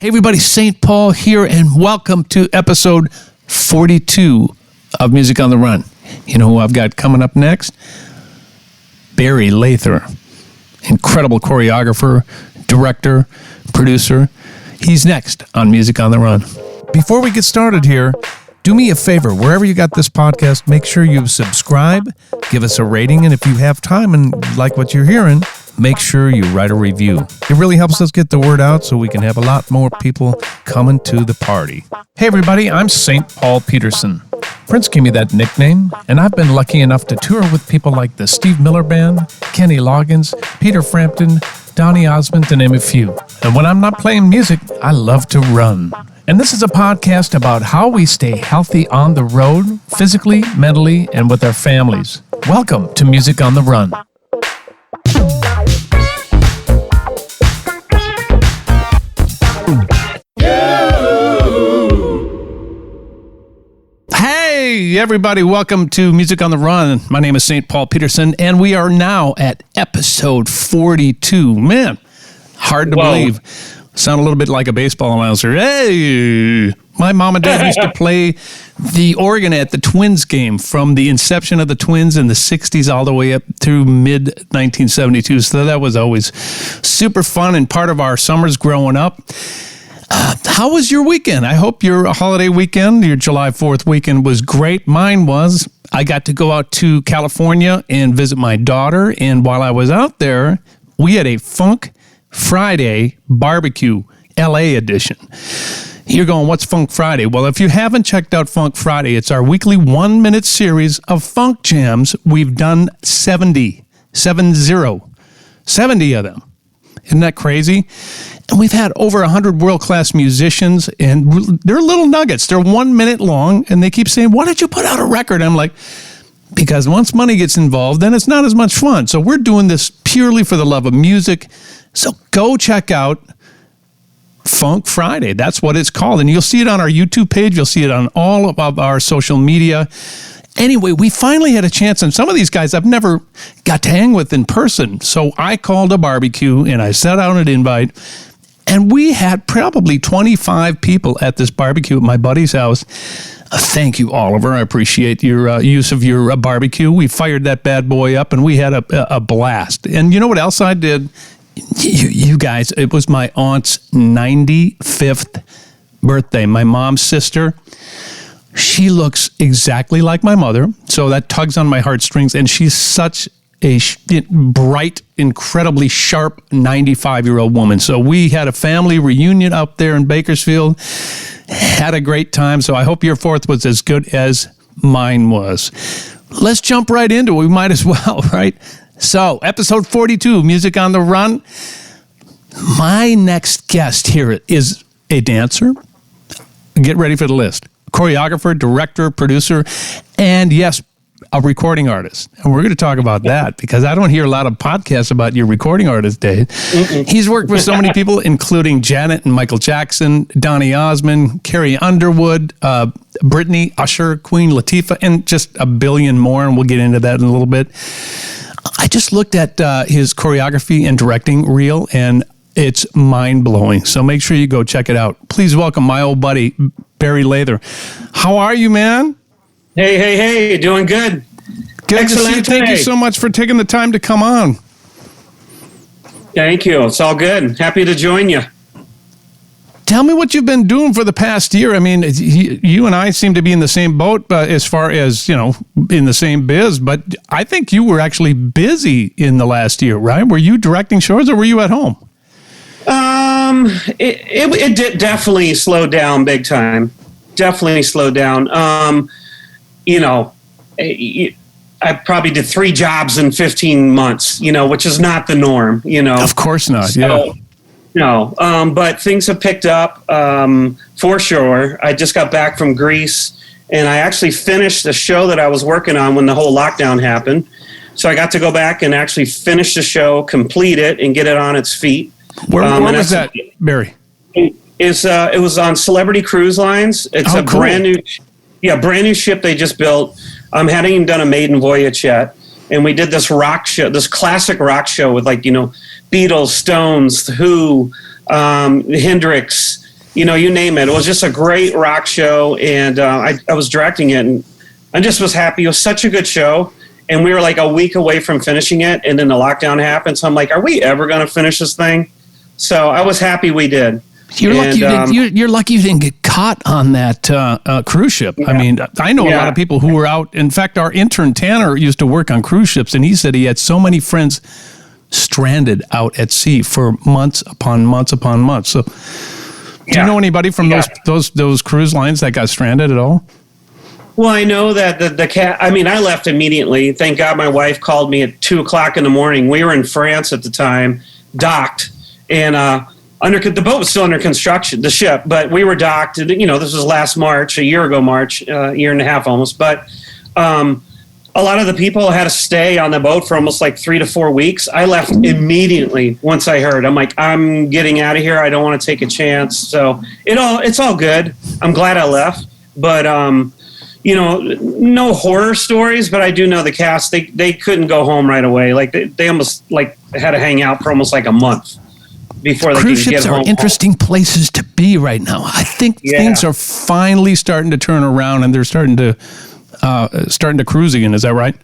Hey everybody, St. Paul here, and welcome to episode 42 of Music on the Run. You know who I've got coming up next? Barry Lather, incredible choreographer, director, producer. He's next on Music on the Run. Before we get started here, do me a favor, wherever you got this podcast, make sure you subscribe, give us a rating, and if you have time and like what you're hearing, make sure you write a review. It really helps us get the word out so we can have a lot more people coming to the party. Hey everybody, I'm St. Paul Peterson. Prince gave me that nickname, and I've been lucky enough to tour with people like the Steve Miller Band, Kenny Loggins, Peter Frampton, Donny Osmond, to name a few. And when I'm not playing music, I love to run. And this is a podcast about how we stay healthy on the road, physically, mentally, and with our families. Welcome to Music on the Run. Hey everybody, welcome to Music on the Run. My name is St. Paul Peterson, and we are now at episode 42. Man, hard to believe. Sound a little bit like a baseball announcer. Hey! My mom and dad used to play the organ at the Twins game from the inception of the Twins in the 60s all the way up through mid-1972. So that was always super fun and part of our summers growing up. How was your weekend? I hope your holiday weekend, your July 4th weekend, was great. Mine was. I got to go out to California and visit my daughter. And while I was out there, we had a Funk Friday barbecue, LA edition. You're going, what's Funk Friday? Well, if you haven't checked out Funk Friday, it's our weekly 1-minute series of funk jams. We've done 70 of them. Isn't that crazy? And we've had over 100 world-class musicians, and they're little nuggets. They're 1 minute long, and they keep saying, why did you put out a record? I'm like, because once money gets involved, then it's not as much fun. So we're doing this purely for the love of music. So go check out Funk Friday. That's what it's called. And you'll see it on our YouTube page. You'll see it on all of our social media. Anyway, we finally had a chance, and some of these guys I've never got to hang with in person. So I called a barbecue, and I sent out an invite, and we had probably 25 people at this barbecue at my buddy's house. Thank you, Oliver. I appreciate your use of your barbecue. We fired that bad boy up, and we had a blast. And you know what else I did? You guys, it was my aunt's 95th birthday. My mom's sister. She looks exactly like my mother, so that tugs on my heartstrings, and she's such a bright, incredibly sharp 95-year-old woman. So we had a family reunion up there in Bakersfield, had a great time, so I hope your 4th was as good as mine was. Let's jump right into it. We might as well, right? So, episode 42, Music on the Run. My next guest here is a dancer. Get ready for the list. Choreographer, director, producer, and yes, a recording artist. And we're going to talk about that because I don't hear a lot of podcasts about your recording artist, Dave. He's worked with so many people, including Janet and Michael Jackson, Donny Osmond, Carrie Underwood, Britney, Usher, Queen Latifah, and just a billion more, and we'll get into that in a little bit. I just looked at his choreography and directing reel, and it's mind-blowing. So make sure you go check it out. Please welcome my old buddy, Barry Lather. How are you, man? Hey, doing good. Good Excellent to see you. Thank you so much for taking the time to come on. Thank you. It's all good. Happy to join you. Tell me what you've been doing for the past year. I mean, you and I seem to be in the same boat as far as, in the same biz, but I think you were actually busy in the last year, right? Were you directing shows or were you at home? It did definitely slowed down big time. Definitely slowed down. I probably did 3 jobs in 15 months, which is not the norm, Of course not, yeah. No, but things have picked up for sure. I just got back from Greece, and I actually finished the show that I was working on when the whole lockdown happened. So I got to go back and actually finish the show, complete it, and get it on its feet. Where was that, Barry? It was on Celebrity Cruise Lines. It's a cool. brand new ship they just built. I hadn't even done a maiden voyage yet. And we did this rock show, this classic rock show with Beatles, Stones, The Who, Hendrix, you name it. It was just a great rock show, and I was directing it, and I just was happy. It was such a good show, and we were like a week away from finishing it, and then the lockdown happened. So I'm like, are we ever going to finish this thing? So I was happy we did. You're lucky you didn't get caught on that cruise ship. Yeah. I mean, I know a lot of people who were out. In fact, our intern Tanner used to work on cruise ships, and he said he had so many friends stranded out at sea for months upon months upon months. So, do you know anybody from those cruise lines that got stranded at all? Well, I know that the cat. I mean, I left immediately. Thank God, my wife called me at 2:00 in the morning. We were in France at the time, docked, and the boat was still under construction, the ship, but we were docked. This was last March, a year ago, year and a half almost. But a lot of the people had to stay on the boat for almost like 3 to 4 weeks. I left immediately once I heard. I'm like, I'm getting out of here. I don't want to take a chance. So it's all good. I'm glad I left. But no horror stories. But I do know the cast. They couldn't go home right away. Like they almost like had to hang out for almost like a month before they cruise could get home. Cruise ships are interesting places to be right now. I think things are finally starting to turn around, and they're starting to cruise again. Is that right?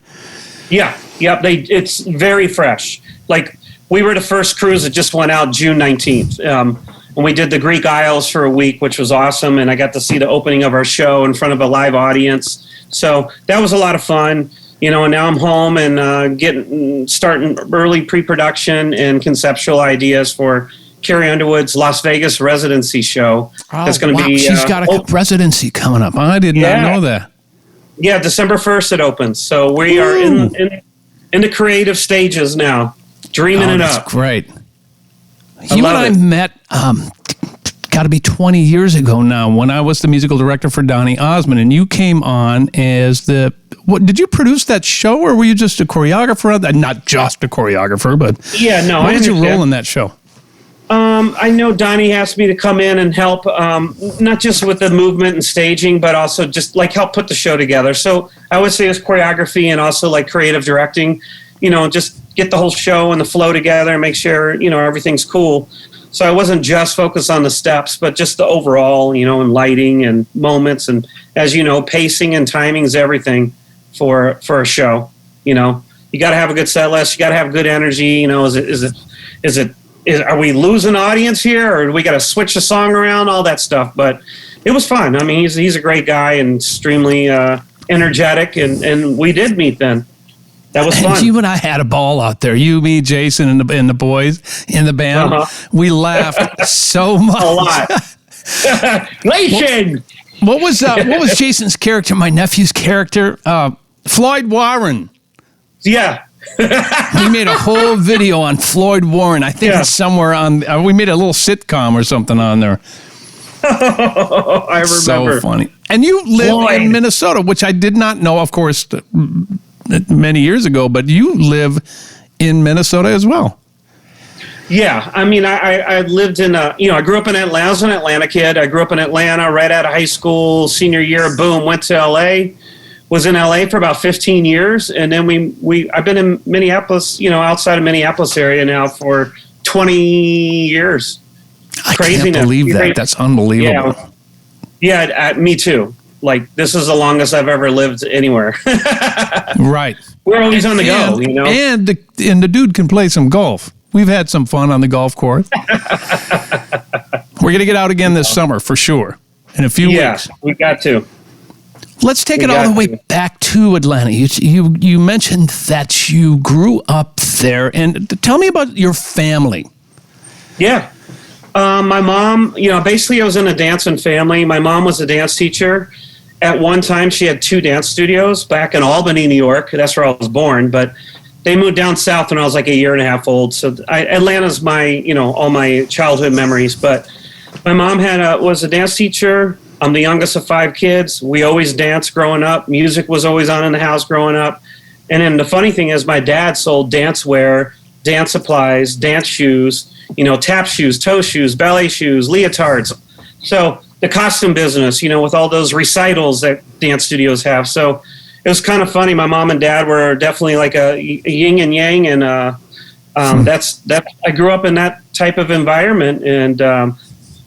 Yeah. Yep. It's very fresh. Like we were the first cruise that just went out June 19th. And we did the Greek Isles for a week, which was awesome. And I got to see the opening of our show in front of a live audience. So that was a lot of fun. And now I'm home and starting early pre-production and conceptual ideas for Carrie Underwood's Las Vegas residency show. That's going to be. She's got a residency coming up. I did not know that. Yeah, December 1st it opens. So we are in the creative stages now, dreaming it up. That's great. You and I met, got to be 20 years ago now, when I was the musical director for Donny Osmond, and you came on as did you produce that show, or were you just a choreographer? Not just a choreographer, but what was your role in that show? I know Donnie asked me to come in and help, not just with the movement and staging, but also just like help put the show together. So I would say it's choreography and also like creative directing, just get the whole show and the flow together and make sure, everything's cool. So I wasn't just focused on the steps, but just the overall, and lighting and moments. And as you know, pacing and timing is everything for a show. You got to have a good set list. You got to have good energy. Are we losing audience here, or do we got to switch the song around? All that stuff. But it was fun. I mean, he's a great guy and extremely energetic, and we did meet then. That was fun. You and I had a ball out there. You, me, Jason, and the boys in the band. Uh-huh. We laughed so much. A lot. What was Jason's character? My nephew's character, Floyd Warren. Yeah. We made a whole video on Floyd Warren. I think it's somewhere on. We made a little sitcom or something on there. I remember. So funny. And you live in Minnesota, which I did not know, of course, many years ago. But you live in Minnesota as well. Yeah, I mean, I lived in I grew up in Atlanta. I was an Atlanta kid. I grew up in Atlanta right out of high school, senior year. Boom, went to L.A. Was in LA for about 15 years, and then I've been in Minneapolis, outside of Minneapolis area now for 20 years. Craziness. I can't believe that. That's unbelievable. Yeah, me too. Like, this is the longest I've ever lived anywhere. Right. We're always on the go, And the dude can play some golf. We've had some fun on the golf course. We're going to get out again this summer for sure. In a few weeks. Yeah, we got to. Let's take it all the way back to Atlanta. You mentioned that you grew up there, and tell me about your family. Yeah. My mom, basically I was in a dancing family. My mom was a dance teacher. At one time, she had 2 dance studios back in Albany, New York. That's where I was born, but they moved down south when I was like a year and a half old. So Atlanta's my, all my childhood memories. But my mom was a dance teacher. I'm the youngest of 5 kids. We always danced growing up. Music was always on in the house growing up. And then the funny thing is my dad sold dance wear, dance supplies, dance shoes, tap shoes, toe shoes, ballet shoes, leotards. So the costume business, with all those recitals that dance studios have. So it was kind of funny. My mom and dad were definitely like a yin and yang. And that's I grew up in that type of environment. And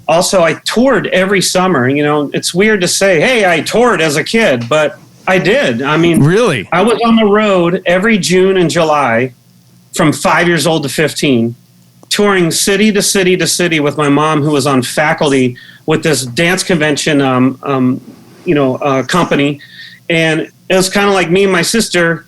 also I toured every summer. You know, it's weird to say, hey, I toured as a kid, but I did. I mean, really, I was on the road every June and July from 5 years old to 15, touring city to city to city with my mom, who was on faculty with this dance convention, company. And it was kind of like me and my sister.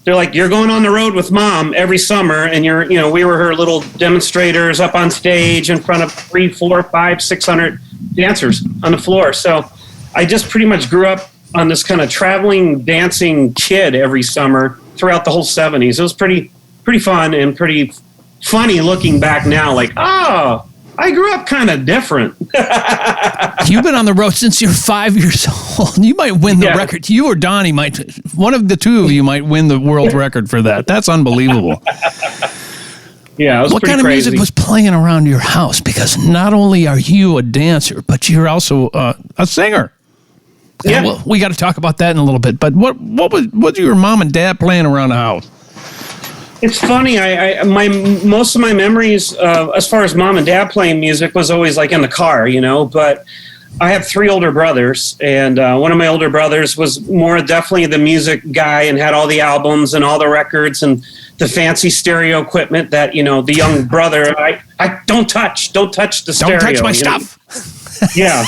They're like, you're going on the road with mom every summer, and we were her little demonstrators up on stage in front of 300, 400, 500, 600 dancers on the floor. So I just pretty much grew up on this kind of traveling, dancing kid every summer throughout the whole 70s. It was pretty fun and pretty funny looking back now. Like, oh, I grew up kind of different. You've been on the road since you're 5 years old. You might win the record. You or Donnie might, one of the two of you might win the world record for that. That's unbelievable. Yeah, it was what pretty kind of crazy. music was playing around your house? Because not only are you a dancer, but you're also a singer. Yeah. Well, we got to talk about that in a little bit. But what was your mom and dad playing around the house? It's funny. Most of my memories, as far as mom and dad playing music, was always like in the car, you know. But I have 3 older brothers, and one of my older brothers was more definitely the music guy and had all the albums and all the records and the fancy stereo equipment that, you know, the young brother, I don't touch the stereo. Don't touch my stuff. Yeah,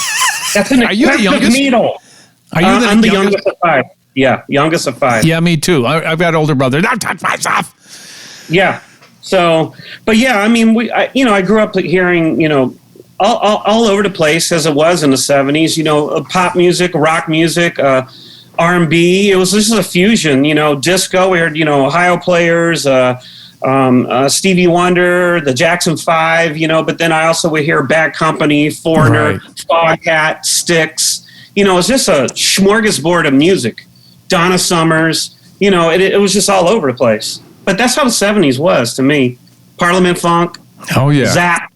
that's an Are you the expensive youngest? needle. I'm the youngest of 5. Yeah, youngest of 5. Yeah, me too. I've got older brothers. Don't touch my stuff. Yeah. So, but yeah, I mean, I grew up hearing, you know, all over the place as it was in the 70s, you know, pop music, rock music, R&B. It was just a fusion, you know, disco. We heard, you know, Ohio Players, Stevie Wonder, the Jackson 5, you know, but then I also would hear Bad Company, Foreigner, Foghat, Styx. You know, it was just a smorgasbord of music. Donna Summers, you know, it was just all over the place. But that's how the 70s was to me. Parliament Funk. Oh, yeah. Zap.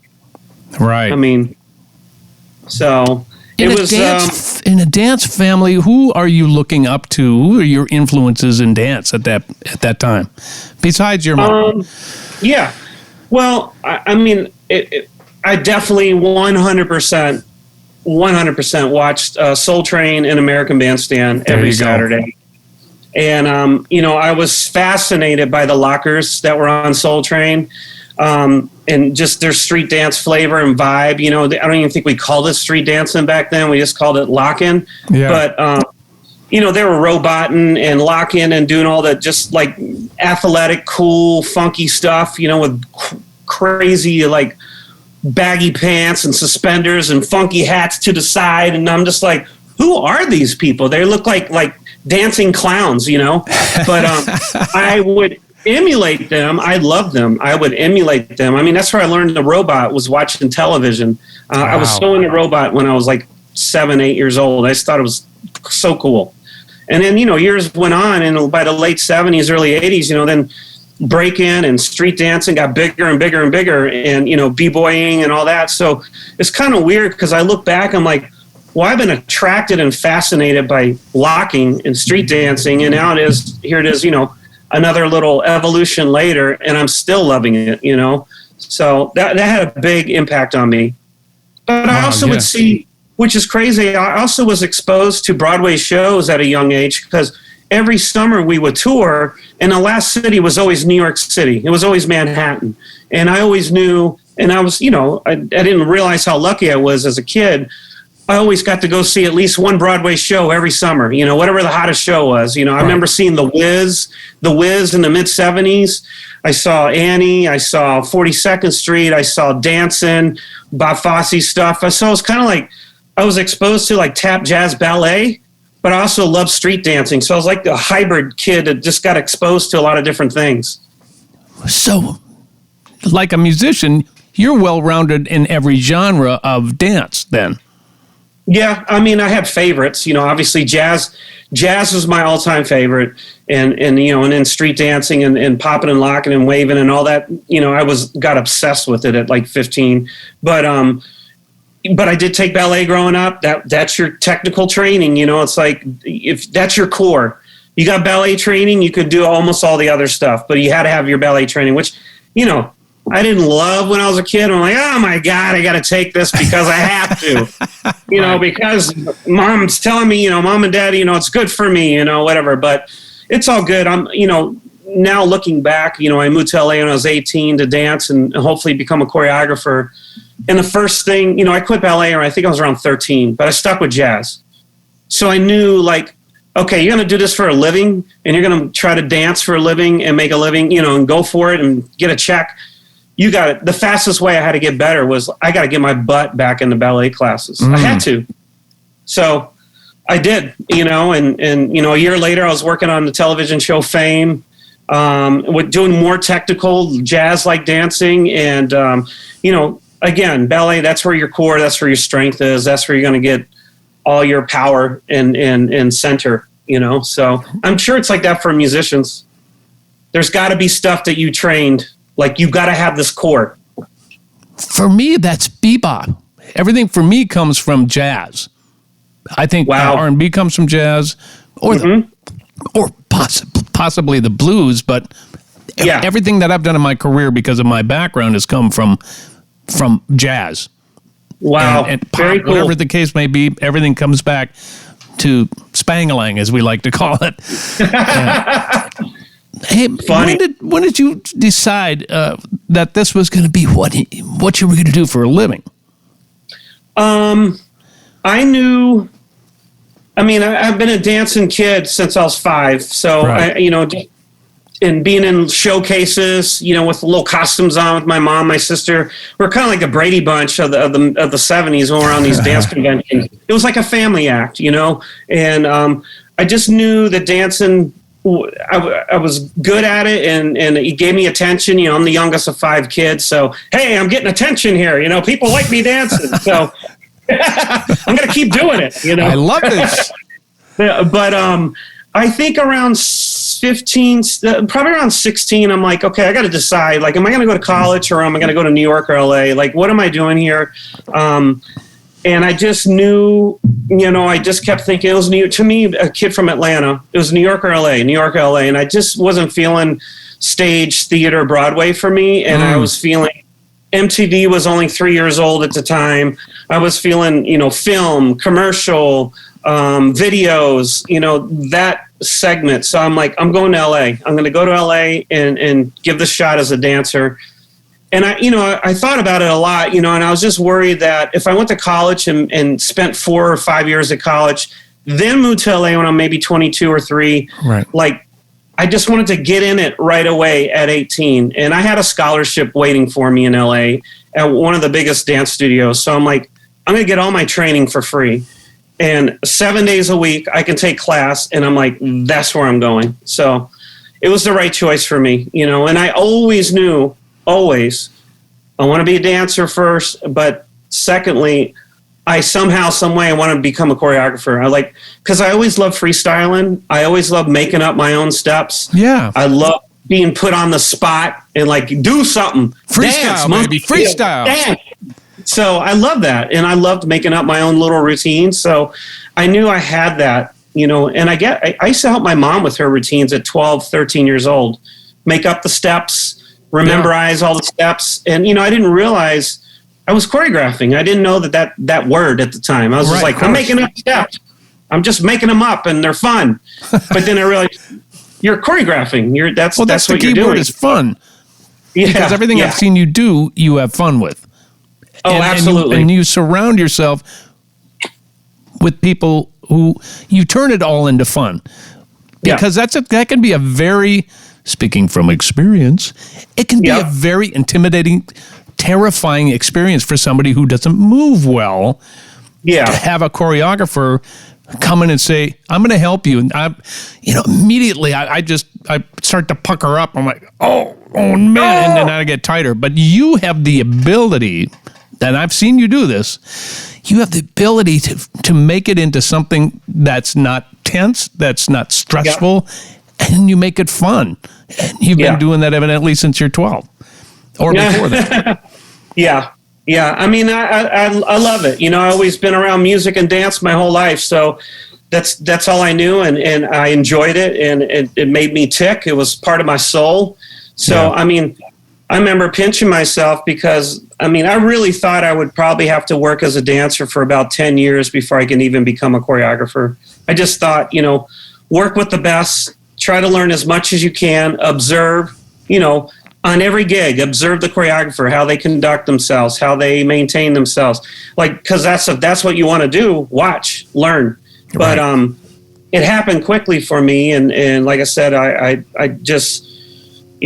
Right. I mean, so in a dance family, who are you looking up to? Who are your influences in dance at that time? Besides your mom. Yeah. Well, I mean, I definitely 100% watched Soul Train and American Bandstand every Saturday. And, you know, I was fascinated by the lockers that were on Soul Train, and just their street dance flavor and vibe. You know, I don't even think we called it street dancing back then. We just called it locking. Yeah. But, you know, they were roboting and locking and doing all that just like athletic, cool, funky stuff, you know, with crazy, like baggy pants and suspenders and funky hats to the side. And I'm just like, who are these people? They look like dancing clowns, you know, but I would emulate them. I loved them. I would emulate them. I mean, that's where I learned the robot, was watching television. Wow. I was so into robot when I was like 7, 8 years old. I just thought it was so cool. And then, you know, years went on, and by the late 70s, early 80s, you know, then break-in and street dancing got bigger and bigger and bigger, and, you know, b-boying and all that. So it's kind of weird because I look back, I'm like, well, I've been attracted and fascinated by locking and street dancing, and now here it is, you know, another little evolution later, and I'm still loving it, you know. So that had a big impact on me. But I also would see, which is crazy, I also was exposed to Broadway shows at a young age, because every summer we would tour, and the last city was always New York City. It was always Manhattan. And I always knew, and I was, you know, I didn't realize how lucky I was as a kid. I always got to go see at least one Broadway show every summer, you know, whatever the hottest show was. You know, I remember seeing The Wiz in the mid-70s. I saw Annie. I saw 42nd Street. I saw Dancing, Bob Fosse stuff. So it was kind of like I was exposed to like tap, jazz, ballet, but I also loved street dancing. So I was like a hybrid kid that just got exposed to a lot of different things. So, like a musician, you're well-rounded in every genre of dance then. Yeah, I mean, I had favorites. You know, obviously jazz was my all-time favorite, and you know, and then street dancing and popping and locking and waving and all that. You know, I got obsessed with it at like 15. But I did take ballet growing up. That's your technical training. You know, it's like if that's your core, you got ballet training, you could do almost all the other stuff, but you had to have your ballet training, which, you know, I didn't love when I was a kid. I'm like, oh my God, I got to take this because I have to, because mom's telling me, mom and dad, it's good for me, whatever, but it's all good. I'm, now looking back, I moved to LA when I was 18 to dance and hopefully become a choreographer. And the first thing, I quit ballet, or I think I was around 13, but I stuck with jazz. So I knew, like, okay, you're going to do this for a living, and you're going to try to dance for a living and make a living, and go for it and get a check. You got it. The fastest way I had to get better was I got to get my butt back into ballet classes. I had to. So I did, and a year later I was working on the television show Fame, with doing more technical jazz-like dancing. And, again, ballet, that's where your core, that's where your strength is. That's where you're going to get all your power and center, So I'm sure it's like that for musicians. There's got to be stuff that you trained. Like, you got to have this core. For me, that's bebop. Everything for me comes from jazz. I think R&B comes from jazz, or possibly the blues. But everything that I've done in my career because of my background has come from jazz. Wow, and pop, very cool. Whatever the case may be, everything comes back to Spangalang, as we like to call it. Hey, when did you decide that this was going to be what you were going to do for a living? I knew. I mean, I've been a dancing kid since I was 5. So right. And being in showcases, with little costumes on with my mom, my sister, we're kind of like the Brady Bunch of the 70s when we're on these dance conventions. It was like a family act, and I just knew that dancing. I was good at it, and it gave me attention. I'm the youngest of 5 kids, so hey, I'm getting attention here. People like me dancing, so I'm gonna keep doing it. I love this. But I think around 15, probably around 16, I'm like, okay, I got to decide. Like, am I going to go to college, or am I going to go to New York or LA? Like, what am I doing here? And I just knew, I just kept thinking it was to me, a kid from Atlanta. It was New York or LA, and I just wasn't feeling stage, theater, Broadway for me. And I was feeling MTV was only 3 years old at the time. I was feeling, film, commercial, videos, that segment. So I'm like, I'm going to LA. I'm going to go to LA and give this shot as a dancer. And I thought about it a lot, and I was just worried that if I went to college and spent 4 or 5 years at college, then moved to LA when I'm maybe 22 or 3, right. Like, I just wanted to get in it right away at 18. And I had a scholarship waiting for me in LA at one of the biggest dance studios. So I'm like, I'm going to get all my training for free. And 7 days a week, I can take class. And I'm like, that's where I'm going. So it was the right choice for me, and I always knew, I want to be a dancer first. But secondly, I somehow, some way, I want to become a choreographer. Because I always loved freestyling. I always loved making up my own steps. Yeah. I love being put on the spot and do something. Freestyle, dance, baby. Freestyle. Dance. So I love that. And I loved making up my own little routines. So I knew I had that, and I used to help my mom with her routines at 12, 13 years old, make up the steps, memorize all the steps. And, I didn't realize I was choreographing. I didn't know that word at the time. I was just like, I'm making up steps. I'm just making them up and they're fun. But then I realized you're choreographing. That's the what key you're doing. word is fun. Yeah, because everything I've seen you do, you have fun with. Absolutely. And you surround yourself with people who you turn it all into fun. Because that can be a very, speaking from experience, it can be a very intimidating, terrifying experience for somebody who doesn't move well. Yeah. To have a choreographer come in and say, I'm going to help you. And immediately I start to pucker up. I'm like, oh man. And then I get tighter. But you have the ability, and I've seen you do this, you have the ability to make it into something that's not tense, that's not stressful, and you make it fun. And you've been doing that evidently since you're 12 or before that. Yeah. I mean, I love it. I've always been around music and dance my whole life. So that's all I knew. And I enjoyed it, and it made me tick. It was part of my soul. So, I mean, I remember pinching myself because, I mean, I really thought I would probably have to work as a dancer for about 10 years before I can even become a choreographer. I just thought, work with the best, try to learn as much as you can, observe, on every gig, observe the choreographer, how they conduct themselves, how they maintain themselves. Like, because that's what you want to do, watch, learn. But it happened quickly for me. And like I said, I just...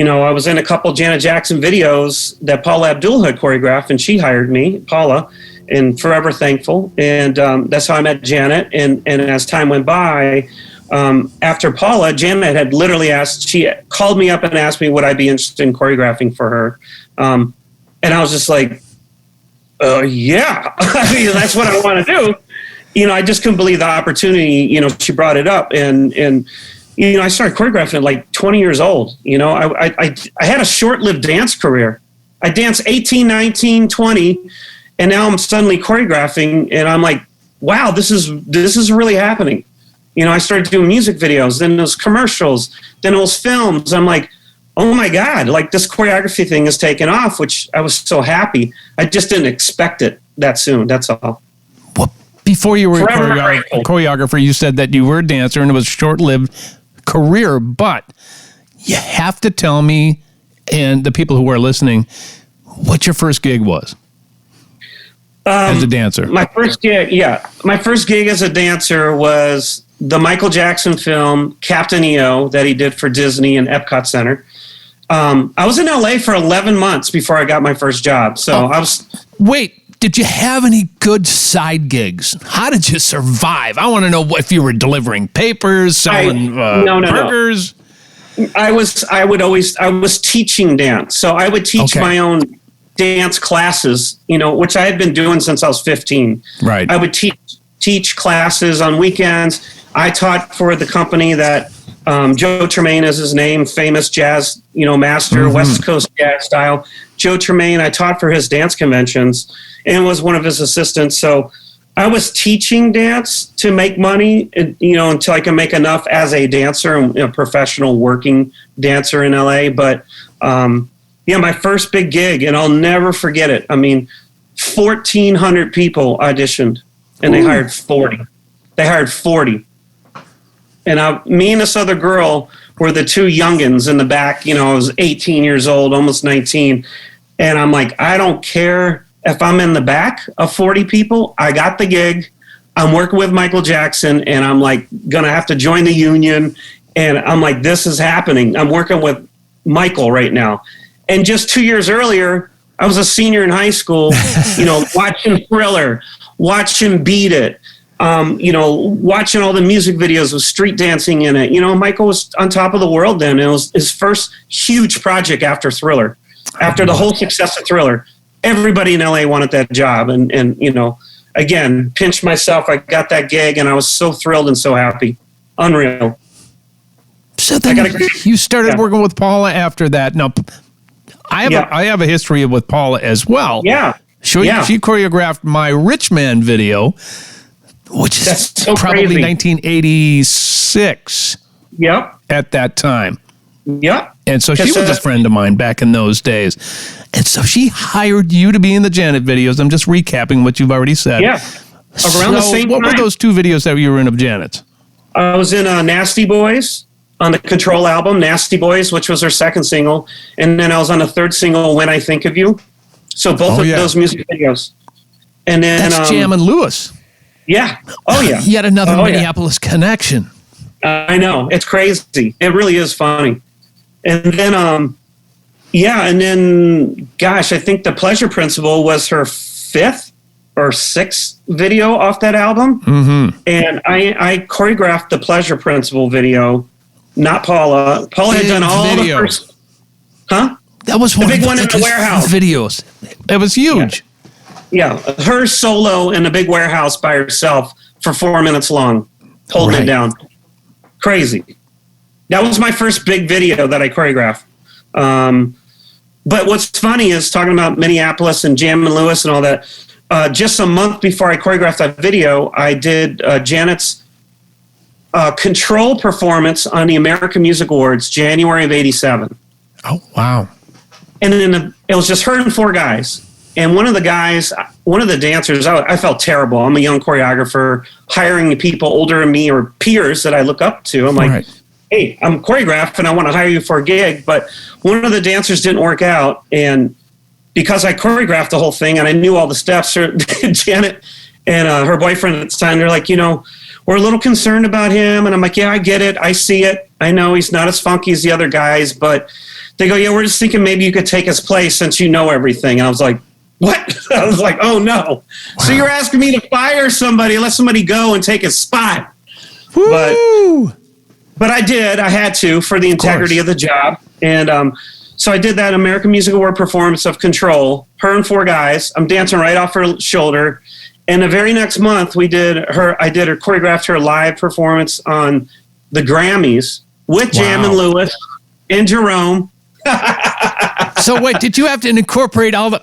I was in a couple Janet Jackson videos that Paula Abdul had choreographed, and she hired me, Paula, and forever thankful. And that's how I met Janet. And as time went by, after Paula, Janet had literally she called me up and asked me would I be interested in choreographing for her. And I was just like, yeah, I mean, that's what I want to do. I just couldn't believe the opportunity, she brought it up. And I started choreographing at like 20 years old. I had a short-lived dance career. I danced 18, 19, 20, and now I'm suddenly choreographing, and I'm like, wow, this is really happening. I started doing music videos, then those commercials, then those films. I'm like, oh my God, like this choreography thing is taking off, which I was so happy. I just didn't expect it that soon, that's all. Well, before you were a choreographer, you said that you were a dancer and it was short-lived career, but you have to tell me and the people who are listening what your first gig was as a dancer. My first gig as a dancer was the Michael Jackson film Captain EO that he did for Disney and Epcot Center. I was in LA for 11 months before I got my first job. Wait, did you have any good side gigs? How did you survive? I want to know if you were delivering papers, selling burgers. No. I was teaching dance. So I would teach my own dance classes, which I had been doing since I was 15. Right. I would teach classes on weekends. I taught for the company that Joe Tremaine is his name, famous jazz, master, West Coast jazz style. Joe Tremaine, I taught for his dance conventions and was one of his assistants. So I was teaching dance to make money, until I can make enough as a dancer and a professional working dancer in LA. But my first big gig, and I'll never forget it. I mean, 1,400 people auditioned, and they hired 40. And me and this other girl were the two youngins in the back. I was 18 years old, almost 19. And I'm like, I don't care if I'm in the back of 40 people. I got the gig. I'm working with Michael Jackson, and I'm like going to have to join the union. And I'm like, this is happening. I'm working with Michael right now. And just 2 years earlier, I was a senior in high school, watching Thriller, watching Beat It, watching all the music videos with street dancing in it. Michael was on top of the world then. It was his first huge project after Thriller. After the whole success of Thriller, everybody in LA wanted that job. And again, pinched myself. I got that gig, and I was so thrilled and so happy. Unreal. So then you started working with Paula after that. Now, I have a history with Paula as well. Yeah. She choreographed my Rich Man video, which is probably crazy. 1986. Yep. At that time. Yep. And so she was a friend of mine back in those days. And so she hired you to be in the Janet videos. I'm just recapping what you've already said. Yeah. Around the same time. What were those two videos that you were in of Janet's? I was in Nasty Boys on the Control album, Nasty Boys, which was her second single. And then I was on the third single, When I Think of You. So both of those music videos. And then that's Jam and Lewis. Yeah. Oh, yeah. Yet another Minneapolis connection. I know. It's crazy. It really is funny. And then, gosh, I think The Pleasure Principle was her fifth or sixth video off that album. Mm-hmm. And I choreographed The Pleasure Principle video, not Paula. Paula had done all the first... Huh? That was one the big one in the warehouse. Videos. It was huge. Yeah. Her solo in the big warehouse by herself for 4 minutes long, holding it down. Crazy. That was my first big video that I choreographed. But what's funny is talking about Minneapolis and Jam and Lewis and all that. Just a month before I choreographed that video, I did Janet's Control performance on the American Music Awards, January of '87. Oh, wow. And then it was just her and 4 guys. And one of the dancers, I felt terrible. I'm a young choreographer, hiring people older than me or peers that I look up to. I'm like, hey, I'm choreographing. I want to hire you for a gig. But one of the dancers didn't work out. And because I choreographed the whole thing and I knew all the steps, Janet and her boyfriend at the time, they're like, we're a little concerned about him. And I'm like, yeah, I get it. I see it. I know he's not as funky as the other guys. But they go, yeah, we're just thinking maybe you could take his place since you know everything. And I was like, what? I was like, oh, no. Wow. So you're asking me to fire somebody, let somebody go and take his spot. Woo! But I did. I had to for the integrity of the job. And so I did that American Music Award performance of Control, her and 4 guys. I'm dancing right off her shoulder. And the very next month, I choreographed her live performance on the Grammys with Jam and Lewis and Jerome. So wait, did you have to incorporate all the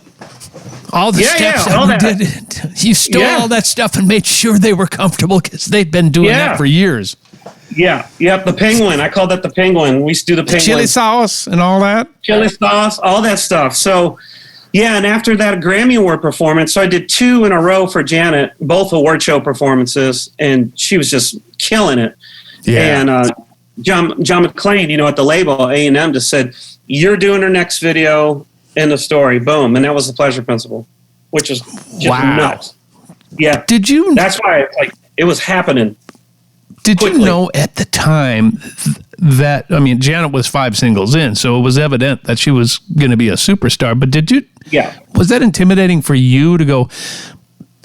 steps that you did? You stole all that stuff and made sure they were comfortable because they'd been doing that for years. Yeah. Yep. The penguin. I called that the penguin. We used to do the penguin. Chili sauce and all that. Chili sauce, all that stuff. So, and after that Grammy Award performance, so I did 2 in a row for Janet, both award show performances, and she was just killing it. Yeah. And John McClain, at the label, A&M, just said, you're doing her next video, end of story, boom. And that was the Pleasure Principle, which is just nuts. Yeah. Did you? That's why it was happening. Did you know at the time that, Janet was 5 singles in, so it was evident that she was going to be a superstar, but did you? Yeah. Was that intimidating for you to go,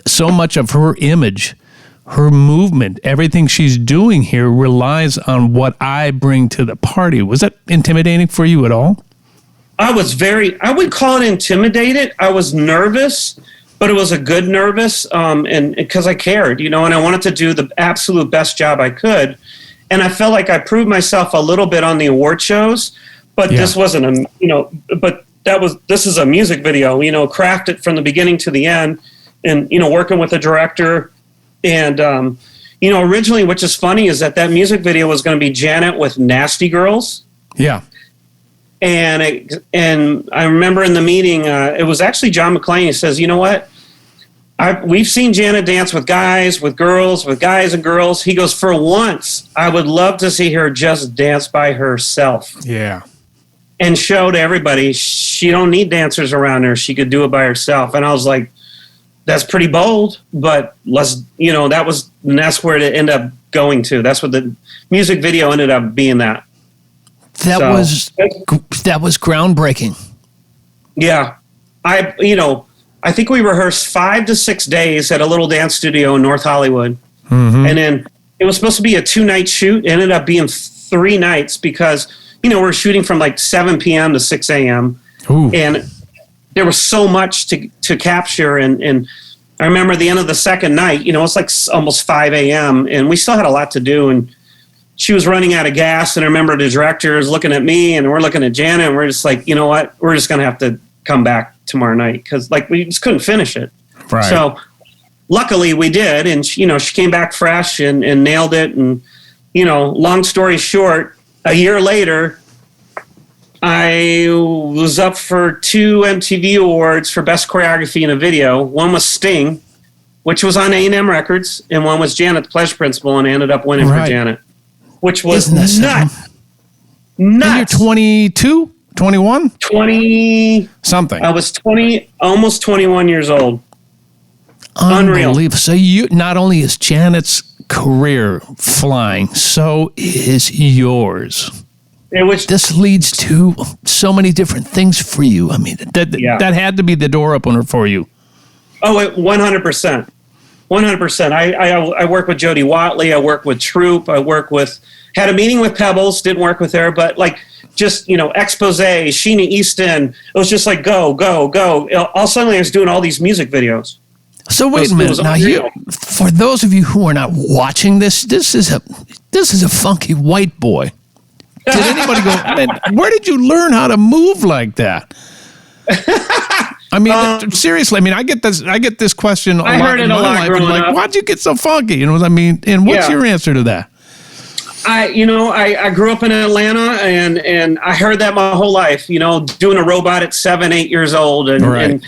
so much of her image, her movement, everything she's doing here relies on what I bring to the party? Was that intimidating for you at all? I would call it intimidated. I was nervous, but it was a good nervous, and because I cared, and I wanted to do the absolute best job I could. And I felt like I proved myself a little bit on the award shows, but this wasn't this is a music video, crafted from the beginning to the end, and, working with a director. And, originally, which is funny, is that music video was going to be Janet with Nasty Girls. Yeah. And I remember in the meeting, it was actually John McClain. He says, you know what? We've seen Janet dance with guys, with girls, with guys and girls. He goes, for once, I would love to see her just dance by herself. Yeah. And show to everybody she don't need dancers around her. She could do it by herself. And I was like, that's pretty bold, but that's where it ended up going to. That's what the music video ended up being that. That was groundbreaking. Yeah. I think we rehearsed 5 to 6 days at a little dance studio in North Hollywood. Mm-hmm. And then it was supposed to be a 2-night shoot. It ended up being 3 nights because, we're shooting from 7 p.m. to 6 a.m. Ooh. And there was so much to capture. And I remember at the end of the second night, it's almost 5 a.m. and we still had a lot to do. And she was running out of gas. And I remember the director is looking at me and we're looking at Janet and we're just like, you know what? We're just going to have to come back tomorrow night because we just couldn't finish it. Right. So luckily we did. And she came back fresh and nailed it. And, long story short, a year later, I was up for 2 MTV awards for Best Choreography in a Video. One was Sting, which was on A&M Records, and one was Janet, the Pleasure Principle, and I ended up winning for Janet, which was nuts. And you're 22, 21? 20. Something. I was 20, almost 21 years old. Unreal. So not only is Janet's career flying, so is yours. This leads to so many different things for you. That had to be the door opener for you. Oh, 100%. 100%. I work with Jody Watley. I work with Troop. Had a meeting with Pebbles. Didn't work with her, but Expose, Sheena Easton. It was just go, go, go. All suddenly I was doing all these music videos. So wait a minute. Now, for those of you who are not watching this is a funky white boy. Did anybody go, man, where did you learn how to move like that? Seriously, I get this question a lot in my life. Why'd you get so funky? And what's your answer to that? I grew up in Atlanta, and I heard that my whole life, doing a robot at 7, 8 years old, and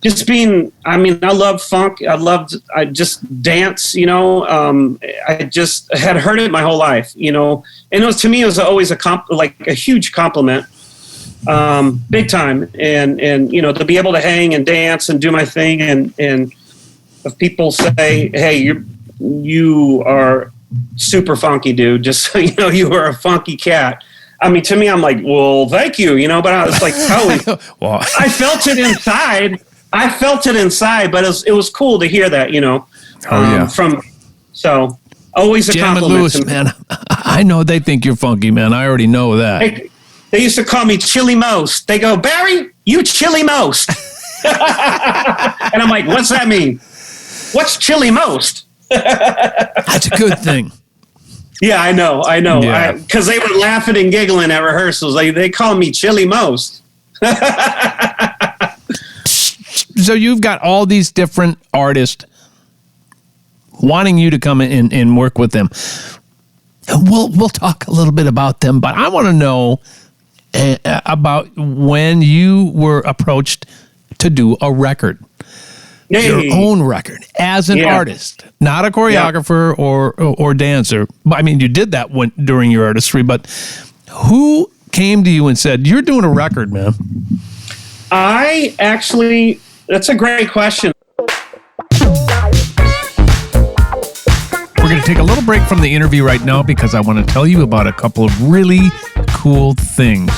just being, I love funk. I just dance, I just had heard it my whole life, and to me, it was always a huge compliment, big time. And, to be able to hang and dance and do my thing. And if people say, hey, you are super funky, dude, just so you know, you are a funky cat. To me, I'm like, well, thank you, but I was like, oh, well, I felt it inside. But it was cool to hear that, so always a Jam and compliment. Lewis, man, I know they think you're funky, man. I already know that. They used to call me Chili Most. They go, Barry, you Chili Most. And I'm like, what's that mean? What's Chili Most? That's a good thing. Yeah, I know. Yeah. Because they were laughing and giggling at rehearsals. They call me Chili Most. So you've got all these different artists wanting you to come in and work with them. We'll talk a little bit about them, but I want to know about when you were approached to do a record. Your own record as an artist, not a choreographer or dancer. You did that during your artistry, but who came to you and said, you're doing a record, man? That's a great question. We're going to take a little break from the interview right now because I want to tell you about a couple of really cool things.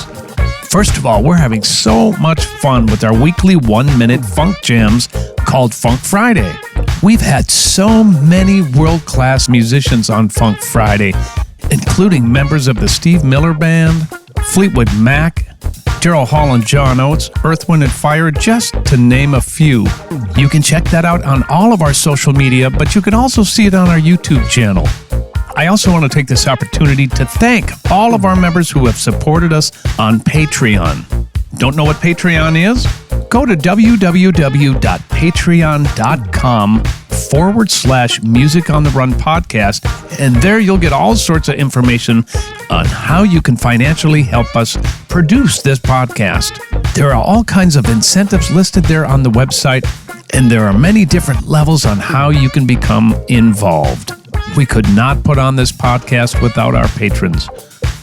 First of all, we're having so much fun with our weekly 1-minute funk jams called Funk Friday. We've had so many world-class musicians on Funk Friday, including members of the Steve Miller Band, Fleetwood Mac, Daryl Hall and John Oates, Earth, Wind & Fire, just to name a few. You can check that out on all of our social media, but you can also see it on our YouTube channel. I also want to take this opportunity to thank all of our members who have supported us on Patreon. Don't know what Patreon is? Go to www.patreon.com/Music on the Run podcast, and there you'll get all sorts of information on how you can financially help us produce this podcast. There are all kinds of incentives listed there on the website, and there are many different levels on how you can become involved. We could not put on this podcast without our patrons.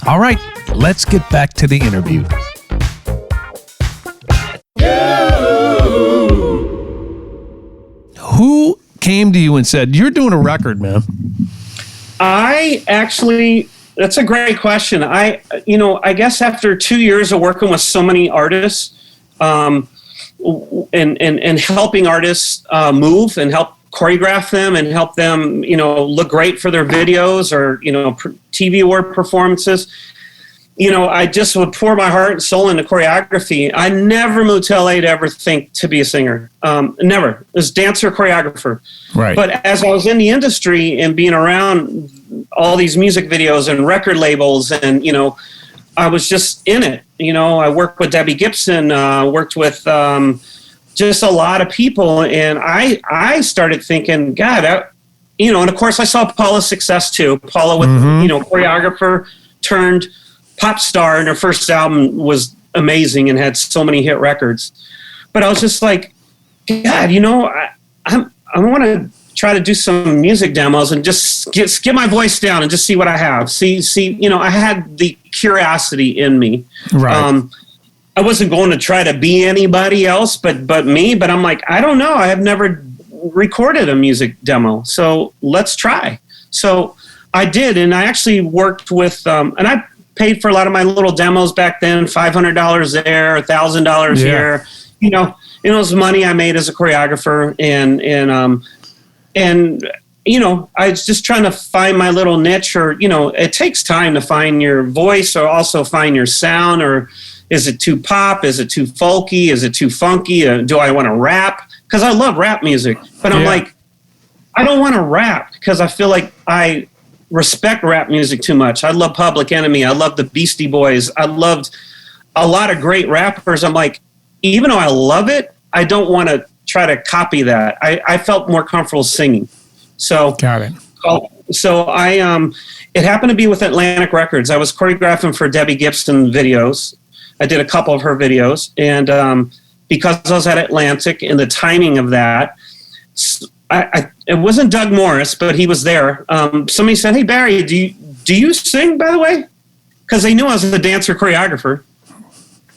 All right, let's get back to the interview. Who came to you and said, you're doing a record, man? That's a great question. I guess after 2 years of working with so many artists, and helping artists move and help choreograph them and help them, look great for their videos or, TV award performances. I just would pour my heart and soul into choreography. I never moved to LA to ever think to be a singer. Never. It was dancer, choreographer. Right. But as I was in the industry and being around all these music videos and record labels and, I was just in it. I worked with Debbie Gibson, worked with just a lot of people. And I started thinking, God, and of course I saw Paula's success too. Paula with, choreographer turned pop star, and her first album was amazing and had so many hit records. But I was just like, God, I want to try to do some music demos and just get my voice down and just see what I have. See, I had the curiosity in me. Right. I wasn't going to try to be anybody else but me, but I'm like, I don't know. I have never recorded a music demo, so let's try. So I did, and I actually worked with, and I paid for a lot of my little demos back then, $500 there, $1,000 here. It was money I made as a choreographer, and I was just trying to find my little niche, or it takes time to find your voice, or also find your sound, or is it too pop? Is it too folky? Is it too funky? Do I want to rap? Because I love rap music, but I'm like, I don't want to rap because I feel like I respect rap music too much. I love Public Enemy. I love the Beastie Boys. I loved a lot of great rappers. I'm like, even though I love it, I don't want to try to copy that. I felt more comfortable singing. So got it. So it happened to be with Atlantic Records. I was choreographing for Debbie Gibson videos. I did a couple of her videos, and because I was at Atlantic and the timing of that, it wasn't Doug Morris, but he was there. Somebody said, "Hey Barry, do you sing, by the way?" Because they knew I was a dancer choreographer.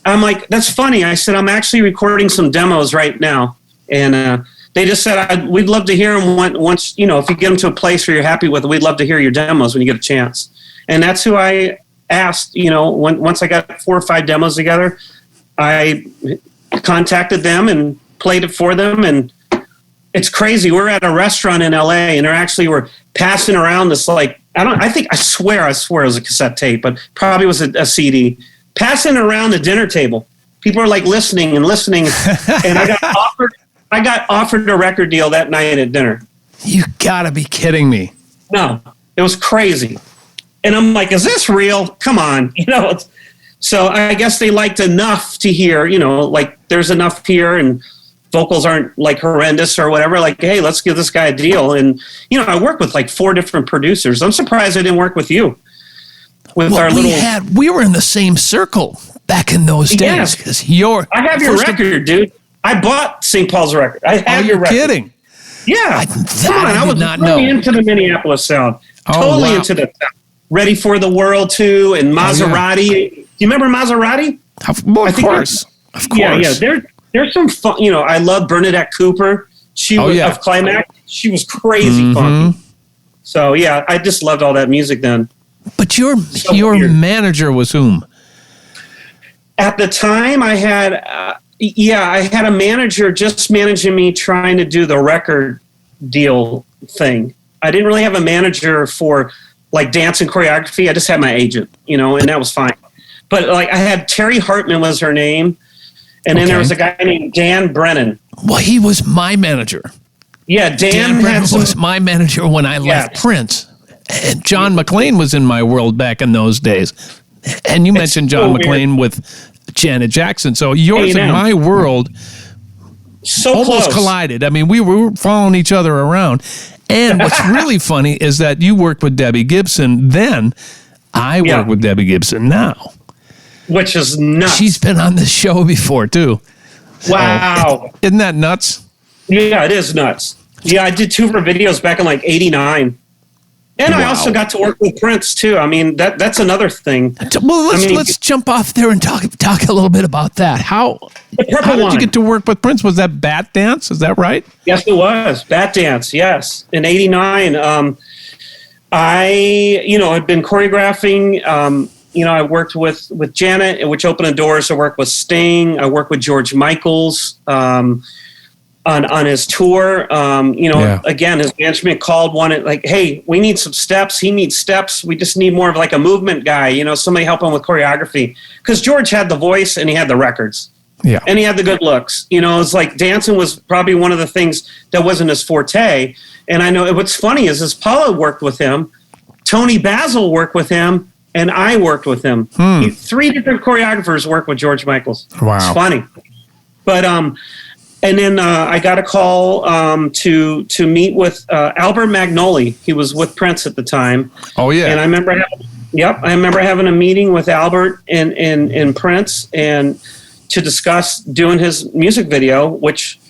I'm like, "That's funny." I said, "I'm actually recording some demos right now," and they just said, "We'd love to hear them once. You know, if you get them to a place where you're happy with it, we'd love to hear your demos when you get a chance." And that's who I asked. You know, once I got 4 or 5 demos together, I contacted them and played it for them. And it's crazy. We're at a restaurant in LA, and they were passing around this, like, I swear it was a cassette tape, but probably was a CD, passing around the dinner table. People are like listening, and I got offered a record deal that night at dinner. You gotta be kidding me. No, it was crazy. And I'm like, is this real? Come on. You know, so I guess they liked enough to hear, you know, like there's enough here and vocals aren't like horrendous or whatever. Like, hey, let's give this guy a deal. And, you know, I worked with like 4 different producers. I'm surprised I didn't work with you. We were in the same circle back in those days. Yes. I have your record, dude. I bought St. Paul's record. I have your record. Kidding? Yeah. I was really into the Minneapolis sound. Totally into the sound. Ready for the World too, and Maserati. Do you remember Maserati? Of course. Yeah. There's some fun. You know, I love Bernadette Cooper. She was of Climax. She was crazy funky. So yeah, I just loved all that music then. But your manager was whom? At the time, I had a manager just managing me, trying to do the record deal thing. I didn't really have a manager for like dance and choreography. I just had my agent, you know, and that was fine. But like I had Terry Hartman was her name. And then there was a guy named Dan Brennan. Well, he was my manager. Yeah, Dan Brennan was my manager when I left Prince. And John McClain was in my world back in those days. And you mentioned John McClain with Janet Jackson. So yours and my world almost collided. I mean, we were following each other around. And what's really funny is that you worked with Debbie Gibson then. I work with Debbie Gibson now. Which is nuts. She's been on this show before, too. Wow. Isn't that nuts? Yeah, it is nuts. Yeah, I did 2 of her videos back in like 89. And I also got to work with Prince, too. I mean, that's another thing. Well, let's jump off there and talk a little bit about that. How did you get to work with Prince? Was that Bat Dance? Is that right? Yes, it was. Bat Dance, yes. In 89. I had been choreographing. I worked with Janet, which opened the doors. I worked with Sting. I worked with George Michaels on his tour. Again, his management wanted like, hey, we need some steps. He needs steps. We just need more of like a movement guy, you know, somebody help him with choreography. Because George had the voice and he had the records. Yeah. And he had the good looks. You know, it's like dancing was probably one of the things that wasn't his forte. And I know what's funny is Paula worked with him, Tony Basil worked with him, and I worked with him. 3 different choreographers worked with George Michaels. Wow. It's funny. But and then I got a call to meet with Albert Magnoli. He was with Prince at the time. Oh yeah. And I remember having a meeting with Albert and Prince and to discuss doing his music video, which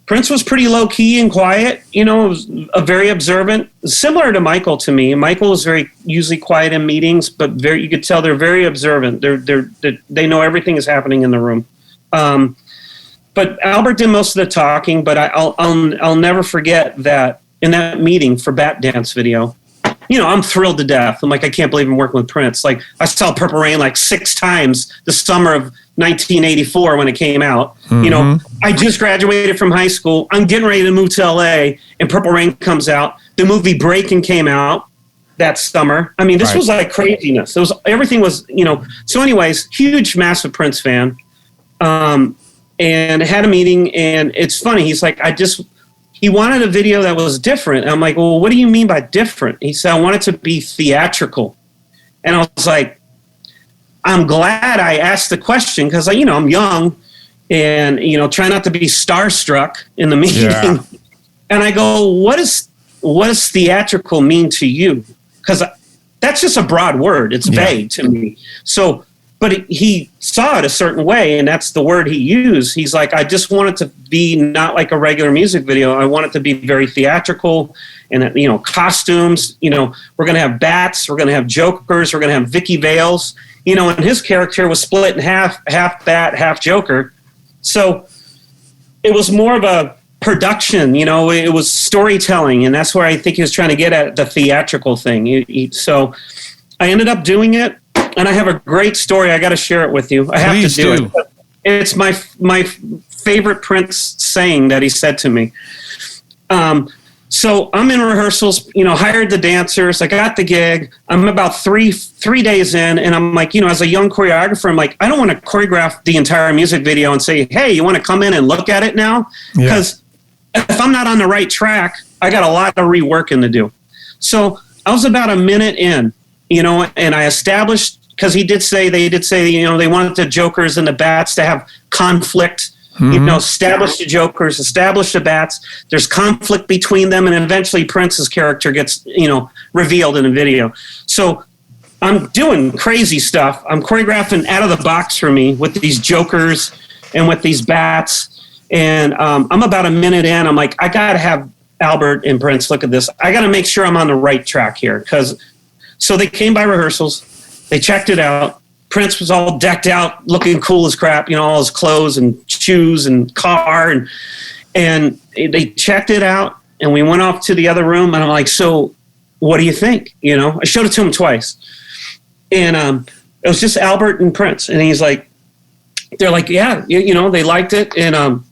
Prince was pretty low key and quiet. You know, was a very observant, similar to Michael to me. Michael was usually quiet in meetings, but you could tell they're very observant. They know everything is happening in the room. But Albert did most of the talking. But I'll never forget that in that meeting for Bat Dance video. You know, I'm thrilled to death. I'm like, I can't believe I'm working with Prince. Like, I saw Purple Rain like 6 times the summer of 1984 when it came out. Mm-hmm. You know, I just graduated from high school. I'm getting ready to move to LA, and Purple Rain comes out. The movie Breakin' came out that summer. I mean, this was like craziness. Everything was, you know. So anyways, huge, massive Prince fan. And had a meeting, and it's funny. He's like, he wanted a video that was different. And I'm like, well, what do you mean by different? He said, I want it to be theatrical. And I was like, I'm glad I asked the question because, you know, I'm young and, you know, try not to be starstruck in the meeting. Yeah. And I go, what is what does theatrical mean to you? Because that's just a broad word. It's vague to me. So, but he saw it a certain way, and that's the word he used. He's like, I just want it to be not like a regular music video. I want it to be very theatrical, and costumes. We're going to have bats. We're going to have jokers. We're going to have Vicky Vales. And his character was split in half bat, half joker. So it was more of a production, it was storytelling, and that's where I think he was trying to get at the theatrical thing. So I ended up doing it, and I have a great story. I got to share it with you. I have to do it. It's my favorite Prince saying that he said to me. So I'm in rehearsals, hired the dancers. I got the gig. I'm about three days in, and I'm like, as a young choreographer, I'm like, I don't want to choreograph the entire music video and say, hey, you want to come in and look at it now? Because if I'm not on the right track, I got a lot of reworking to do. So I was about a minute in, and I established, because they did say, they wanted the jokers and the bats to have conflict. Establish the jokers, establish the bats. There's conflict between them, and eventually Prince's character gets, revealed in a video. So I'm doing crazy stuff. I'm choreographing out of the box for me with these jokers and with these bats. And I'm about a minute in. I'm like, I got to have Albert and Prince look at this. I got to make sure I'm on the right track here. So they came by rehearsals. They checked it out. Prince was all decked out, looking cool as crap, all his clothes and shoes and car. And they checked it out, and we went off to the other room, and I'm like, so what do you think? I showed it to him twice. And it was just Albert and Prince. And he's like, they're like, yeah, they liked it. And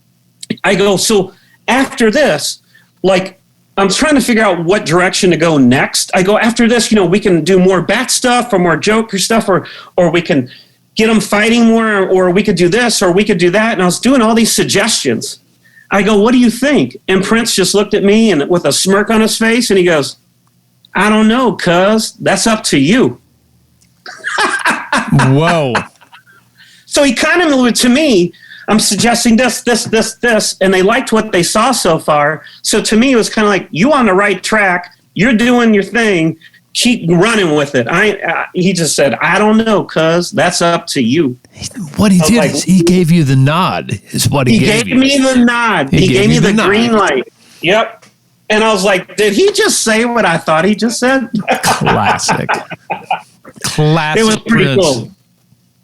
I go, so after this, I'm trying to figure out what direction to go next. I go, after this, we can do more bat stuff or more Joker stuff, or we can get them fighting more, or we could do this, or we could do that. And I was doing all these suggestions. I go, what do you think? And Prince just looked at me and with a smirk on his face, and he goes, I don't know, cuz that's up to you. Whoa. So he kind of, to me, I'm suggesting this, and they liked what they saw so far. So to me, it was kind of like, you on the right track, you're doing your thing, keep running with it. He just said, I don't know, cuz that's up to you. What he did is he gave you the nod, is what he gave you. He gave me the nod. He gave me the green light. Yep. And I was like, did he just say what I thought he just said? Classic. It was pretty cool.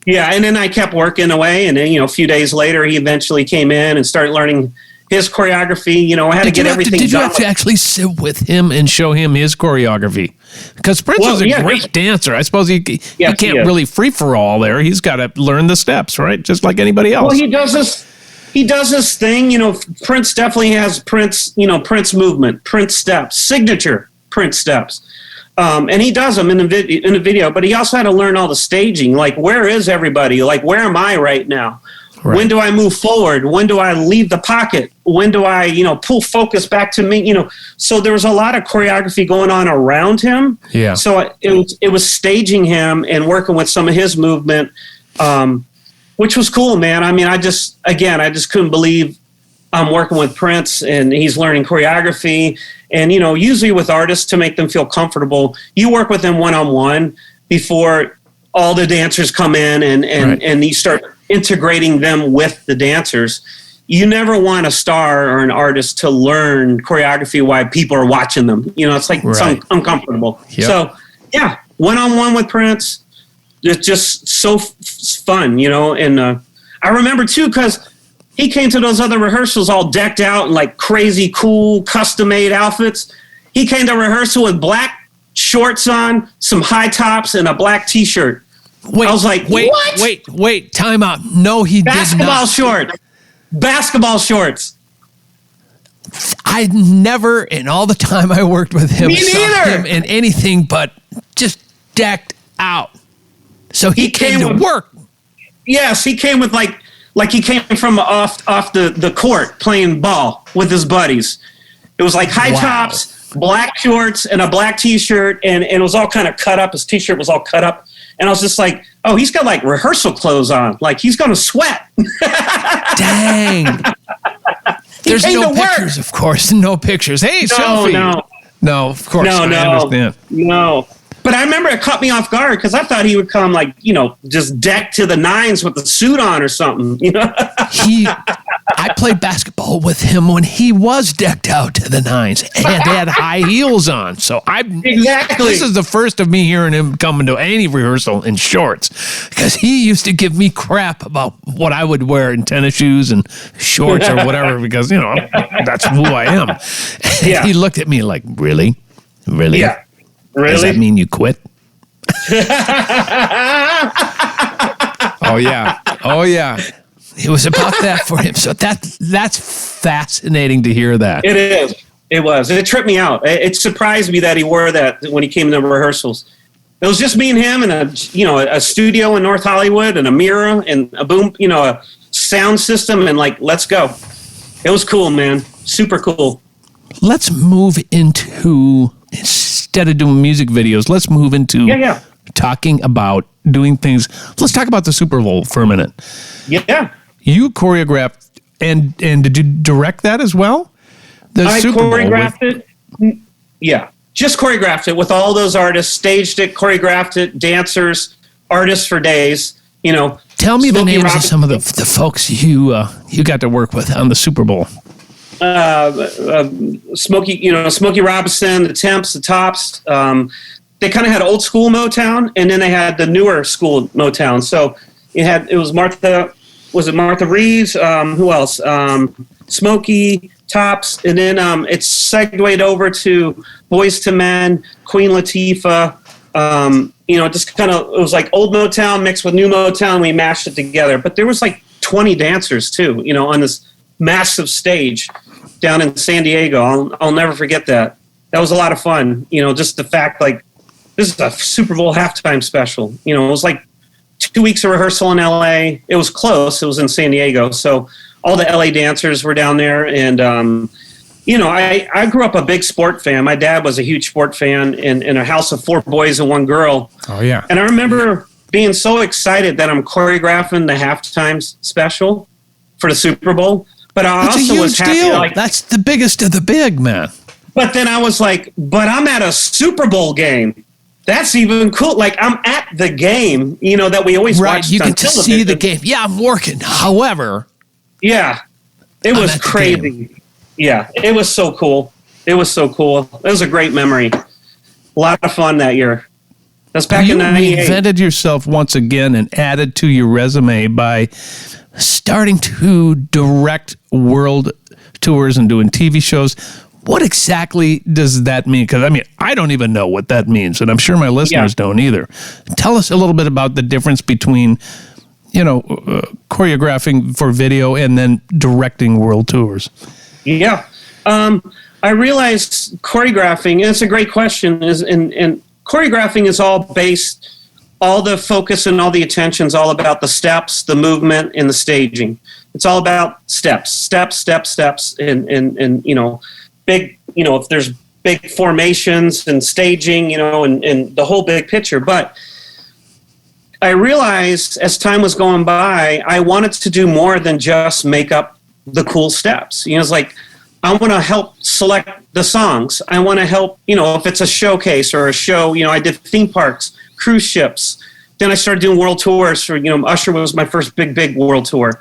Yeah, and then I kept working away, and then, a few days later, he eventually came in and started learning his choreography. I had to get everything done. Did you have to actually sit with him and show him his choreography? Because Prince is a great dancer. I suppose he can't really free-for-all there. He's got to learn the steps, right? Just like anybody else. Well, he does this thing. Prince definitely has Prince movement, Prince steps, signature Prince steps. And he does them in the video, but he also had to learn all the staging. Like, where is everybody? Like, where am I right now? Right. When do I move forward? When do I leave the pocket? When do I, pull focus back to me? So there was a lot of choreography going on around him. Yeah. So it was staging him and working with some of his movement, which was cool, man. I mean, I just couldn't believe I'm working with Prince, and he's learning choreography. And, usually with artists, to make them feel comfortable, you work with them one-on-one before all the dancers come in and you start integrating them with the dancers. You never want a star or an artist to learn choreography while people are watching them. It's like it's uncomfortable. Yep. So, yeah, one-on-one with Prince, it's just so fun, and I remember, too, because he came to those other rehearsals all decked out in like crazy, cool, custom-made outfits. He came to rehearsal with black shorts on, some high tops, and a black T-shirt. I was like, what? Wait, time out. No, he did not. Basketball shorts. I never, in all the time I worked with him, saw him in anything but just decked out. So he came to work. Yes, he came with like he came from off the court playing ball with his buddies. It was like high tops, black shorts, and a black T-shirt, and it was all kind of cut up. His T-shirt was all cut up. And I was just like, oh, he's got like rehearsal clothes on. Like he's going to sweat. Dang. There's no pictures, of course. No pictures. Hey, selfie. No, of course. No, I understand. no. But I remember it caught me off guard because I thought he would come like, just decked to the nines with the suit on or something, I played basketball with him when he was decked out to the nines and had high heels on. So Exactly. This is the first of me hearing him coming to any rehearsal in shorts, because he used to give me crap about what I would wear in tennis shoes and shorts or whatever, because, that's who I am. And he looked at me like, really? Really? Yeah. Really? Does that mean you quit? Oh, yeah. It was about that for him. So that's fascinating to hear that. It is. It was. It tripped me out. It surprised me that he wore that when he came to rehearsals. It was just me and him and a studio in North Hollywood and a mirror and a boom, a sound system, and like, let's go. It was cool, man. Super cool. Let's move into, instead of doing music videos, let's move into talking about doing things. Let's talk about the Super Bowl for a minute. Yeah. You choreographed, and did you direct that as well? I choreographed it. Yeah. Just choreographed it with all those artists, staged it, choreographed it, dancers, artists for days, Tell me the names of some of the folks you got to work with on the Super Bowl. Smokey Robinson, the Temps, the Tops. They kind of had old school Motown, and then they had the newer school Motown. So it was Martha Reeves? Who else? Smokey, Tops, and then it segued over to Boys to Men, Queen Latifah. Just kind of, it was like old Motown mixed with new Motown. We mashed it together, but there was like 20 dancers too, on this massive stage down in San Diego. I'll never forget that. That was a lot of fun. Just the fact, like, this is a Super Bowl halftime special. It was like 2 weeks of rehearsal in LA. It was close. It was in San Diego. So all the LA dancers were down there. And, I grew up a big sport fan. My dad was a huge sport fan in a house of 4 boys and 1 girl. Oh, yeah. And I remember being so excited that I'm choreographing the halftime special for the Super Bowl. But I also was happy. Like, that's the biggest of the big, man. But then I was like, but I'm at a Super Bowl game. That's even cool. Like, I'm at the game, that we always watch. You get to see the game. Yeah, I'm working. However. Yeah. It was crazy. Yeah. It was so cool. It was a great memory. A lot of fun that year. That's back in 98. You reinvented yourself once again and added to your resume by starting to direct world tours and doing TV shows. What exactly does that mean? Because, I don't even know what that means, and I'm sure my listeners don't either. Tell us a little bit about the difference between, choreographing for video and then directing world tours. Yeah. I realized choreographing, and it's a great question, and choreographing is all the focus and all the attention is all about the steps, the movement, and the staging. It's all about steps, and big, if there's big formations and staging, and the whole big picture. But I realized as time was going by, I wanted to do more than just make up the cool steps. It's like, I want to help select the songs. I want to help, if it's a showcase or a show, I did theme parks, cruise ships. Then I started doing world tours for, Usher was my first big world tour.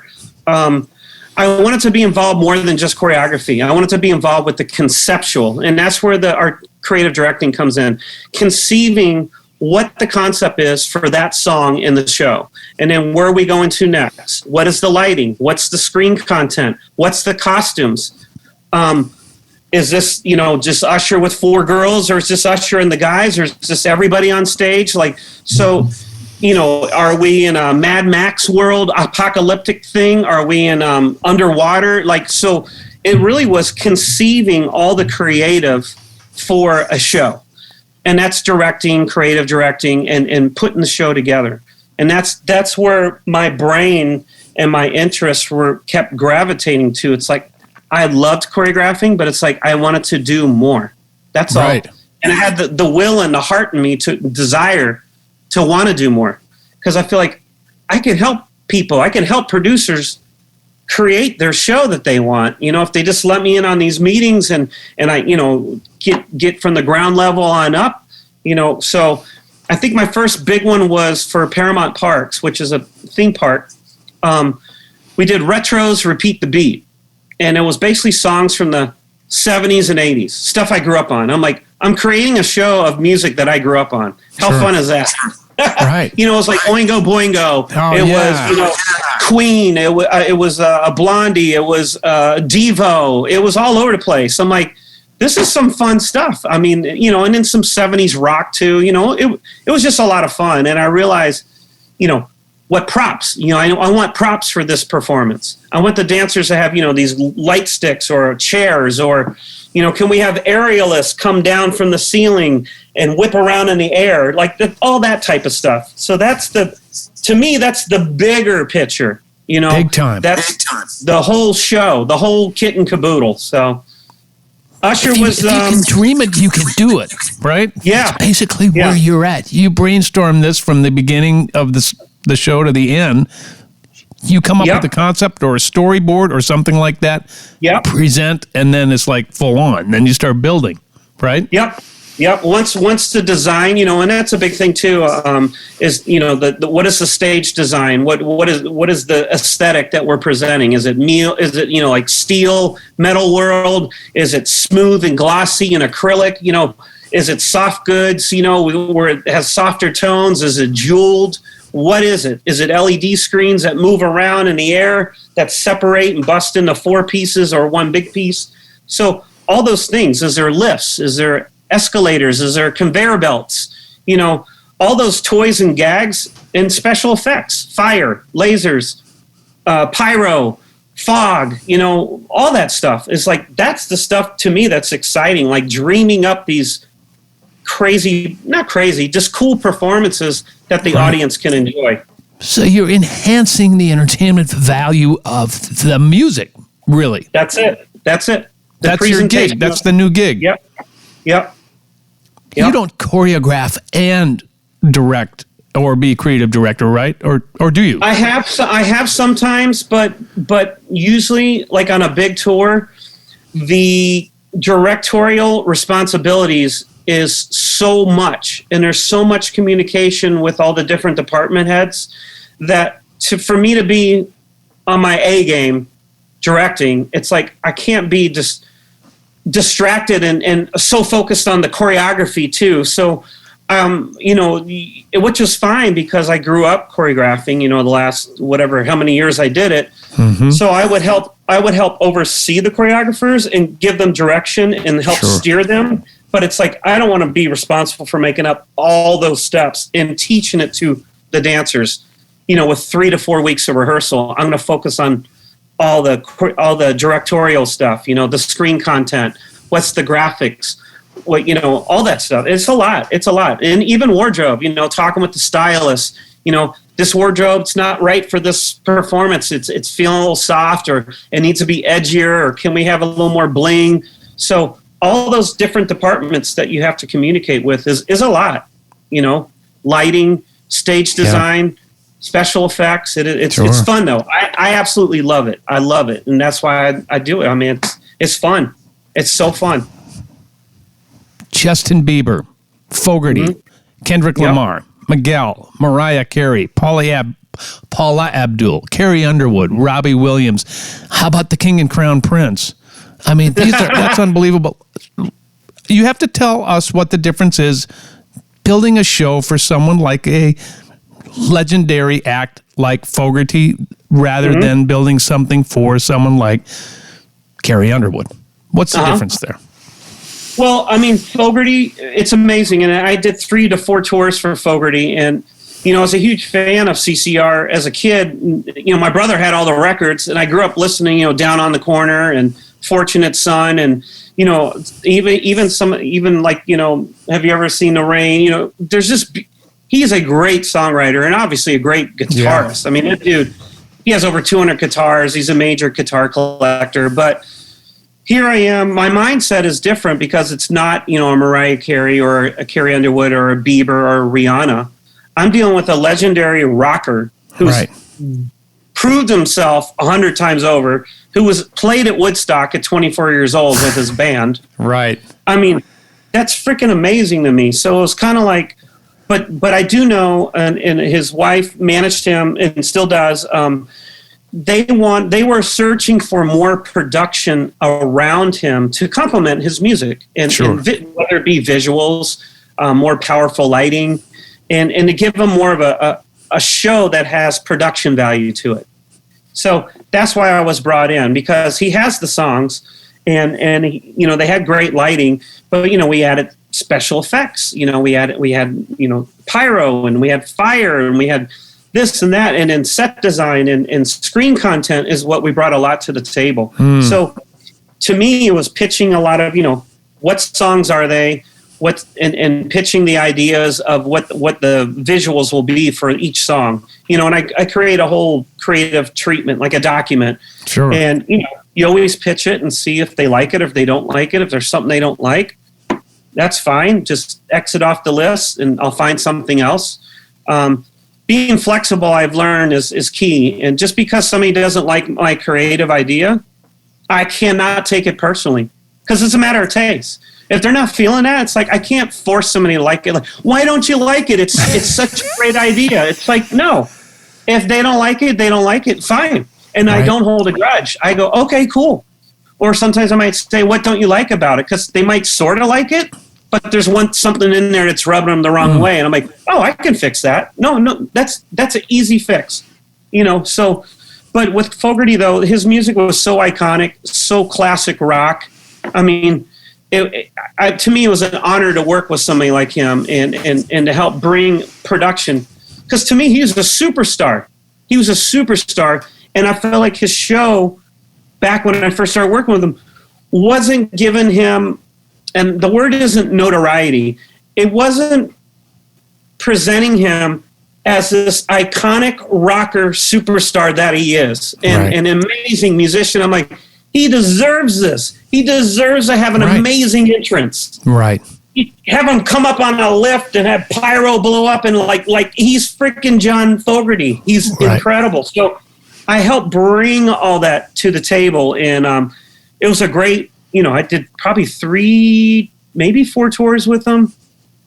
I wanted to be involved more than just choreography. I wanted to be involved with the conceptual, and that's where our creative directing comes in. Conceiving what the concept is for that song in the show, and then where are we going to next? What is the lighting? What's the screen content? What's the costumes? Is this, just Usher with 4 girls, or is this Usher and the guys, or is this everybody on stage? Like, so, are we in a Mad Max world, apocalyptic thing? Are we in underwater? Like, so it really was conceiving all the creative for a show. And that's creative directing, and putting the show together. And that's where my brain and my interests kept gravitating to. It's like, I loved choreographing, but it's like I wanted to do more. That's right. All. And I had the will and the heart in me to desire to want to do more, because I feel like I can help people. I can help producers create their show that they want. If they just let me in on these meetings and I, get from the ground level on up, so I think my first big one was for Paramount Parks, which is a theme park. We did Retros Repeat the Beat, and it was basically songs from the 70s and 80s, stuff I grew up on. I'm creating a show of music that I grew up on. How fun is that? Right. It was like Oingo Boingo. Was, Queen. It was a Blondie. It was Devo. It was all over the place. I'm like, this is some fun stuff. I mean, and then some 70s rock too. It was just a lot of fun. And I realized, what props? I want props for this performance. I want the dancers to have, these light sticks or chairs, or, can we have aerialists come down from the ceiling and whip around in the air, like all that type of stuff. So to me, that's the bigger picture. Big time. That's the whole show, the whole kit and caboodle. So Usher was. If you can dream it, you can do it, right? Yeah. That's basically where you're at. You brainstorm this from the beginning of the show to the end. You come up with a concept or a storyboard or something like that. Yeah. Present, and then it's like full on. Then you start building, right? Yep. Once the design, and that's a big thing too. Is what is the stage design? What is the aesthetic that we're presenting? Is it like steel, metal world? Is it smooth and glossy and acrylic? Is it soft goods? Where it has softer tones? Is it jeweled? What is it? Is it LED screens that move around in the air that separate and bust into 4 pieces or one big piece? So all those things. Is there lifts? Is there escalators? Is there conveyor belts? All those toys and gags and special effects, fire, lasers, pyro, fog, all that stuff. Is like, that's the stuff to me that's exciting, like dreaming up these not crazy, just cool performances that the audience can enjoy. So you're enhancing the entertainment value of the music, really. That's it. That's your gig. That's the new gig. Yep. You don't choreograph and direct or be creative director, right? Or do you? I have sometimes, but usually, like on a big tour, the directorial responsibilities is so much, and there's so much communication with all the different department heads that for me to be on my A game directing, it's like I can't be just distracted and so focused on the choreography too. So, which is fine because I grew up choreographing, the last how many years I did it. Mm-hmm. So I would help oversee the choreographers and give them direction and help steer them. But it's like, I don't want to be responsible for making up all those steps and teaching it to the dancers, with 3 to 4 weeks of rehearsal. I'm going to focus on all the directorial stuff, the screen content, what's the graphics, all that stuff. It's a lot. And even wardrobe, talking with the stylist, this wardrobe, it's not right for this performance. It's feeling a little soft, or it needs to be edgier, or can we have a little more bling? So all those different departments that you have to communicate with is a lot, lighting, stage design, special effects. It's fun though. I absolutely love it. I love it. And that's why I do it. I mean, it's fun. It's so fun. Justin Bieber, Fogerty, Kendrick Lamar, Miguel, Mariah Carey, Paula Abdul, Carrie Underwood, Robbie Williams. How about the King and Crown Prince? I mean, that's unbelievable. You have to tell us what the difference is building a show for someone like a legendary act like Fogerty rather than building something for someone like Carrie Underwood. What's the difference there? Well, I mean, Fogerty, it's amazing. And I did 3 to 4 tours for Fogerty. And, I was a huge fan of CCR as a kid. My brother had all the records, and I grew up listening, Down on the Corner and Fortunate Son. And, even like, have you ever seen The Rain? There's just, he is a great songwriter and obviously a great guitarist. Yeah. I mean, that dude, he has over 200 guitars. He's a major guitar collector. But here I am. My mindset is different because it's not, a Mariah Carey or a Carrie Underwood or a Bieber or a Rihanna. I'm dealing with a legendary rocker who's proved himself 100 times over, who was played at Woodstock at 24 years old with his band. Right. I mean, that's freaking amazing to me. So it was kind of like, but I do know, and his wife managed him and still does. They were searching for more production around him to complement his music, and whether it be visuals, more powerful lighting, and to give him more of a show that has production value to it. So that's why I was brought in, because he has the songs, and he, they had great lighting, but we added special effects. We had pyro, and we had fire, and we had this and that, and then set design and screen content is what we brought a lot to the table. So to me, it was pitching a lot of, what songs are they, and pitching the ideas of what the visuals will be for each song, and I create a whole creative treatment, like a document. Sure. And, you always pitch it and see if they like it, or if they don't like it. If there's something they don't like, that's fine. Just exit off the list and I'll find something else. Being flexible, I've learned, is key. And just because somebody doesn't like my creative idea, I cannot take it personally, because it's a matter of taste. If they're not feeling that, it's like I can't force somebody to like it. Like, why don't you like it? It's such a great idea. It's like, no. If they don't like it, they don't like it. Fine. And I don't hold a grudge. I go, okay, cool. Or sometimes I might say, what don't you like about it? Because they might sort of like it, but there's something in there that's rubbing them the wrong way. And I'm like, oh, I can fix that. No, that's an easy fix. So, but with Fogerty, though, his music was so iconic, so classic rock. I mean, to me, it was an honor to work with somebody like him and to help bring production. Because to me, he was a superstar. He was a superstar. And I felt like his show, back when I first started working with him, wasn't giving him, and the word isn't notoriety, it wasn't presenting him as this iconic rocker superstar that he is, and an amazing musician. I'm like, he deserves this. He deserves to have an amazing entrance. Right. Have him come up on a lift and have pyro blow up, and like he's freaking John Fogerty. He's incredible. So I helped bring all that to the table, and it was a great, I did probably 3, maybe 4 tours with him.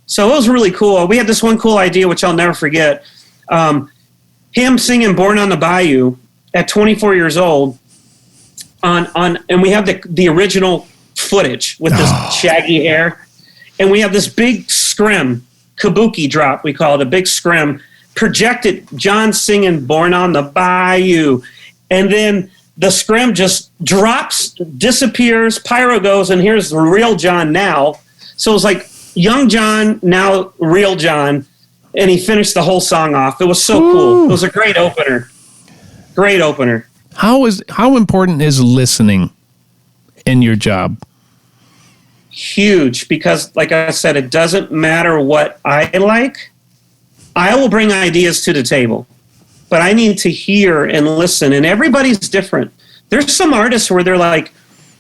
So it was really cool. We had this one cool idea, which I'll never forget. Him singing Born on the Bayou at 24 years old, and we have the original footage with this shaggy hair. And we have this big scrim, kabuki drop, we call it, a big scrim, projected John singing Born on the Bayou. And then the scrim just drops, disappears, pyro goes, and here's the real John now. So it was like young John, now real John, and he finished the whole song off. It was so cool. It was a great opener. Great opener. How important is listening in your job? Huge, because like I said, it doesn't matter what I like. I will bring ideas to the table, but I need to hear and listen, and everybody's different. There's some artists where they're like,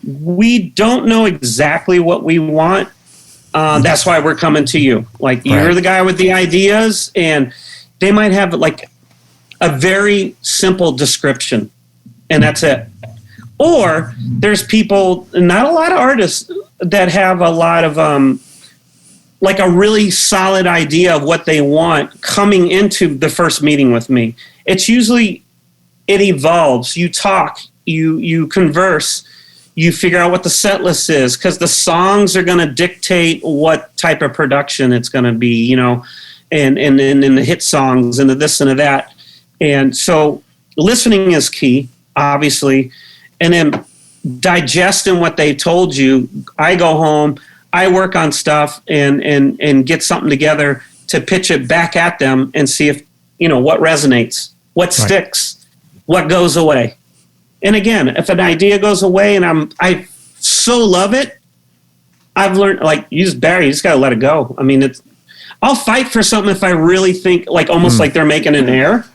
we don't know exactly what we want. That's why we're coming to you. Like, you're the guy with the ideas, and they might have like a very simple description, and that's it. Or there's people, not a lot of artists, that have a lot of like a really solid idea of what they want coming into the first meeting with me. It's usually, it evolves. You talk, you converse, you figure out what the set list is, because the songs are going to dictate what type of production it's going to be, and the hit songs and the this and the that. And so listening is key, obviously. And then digesting what they told you. I go home, I work on stuff and get something together to pitch it back at them and see if, what resonates, what sticks, what goes away. And again, if an idea goes away and I so love it, I've learned, like, you just got to let it go. I mean, I'll fight for something if I really think like almost like they're making an error,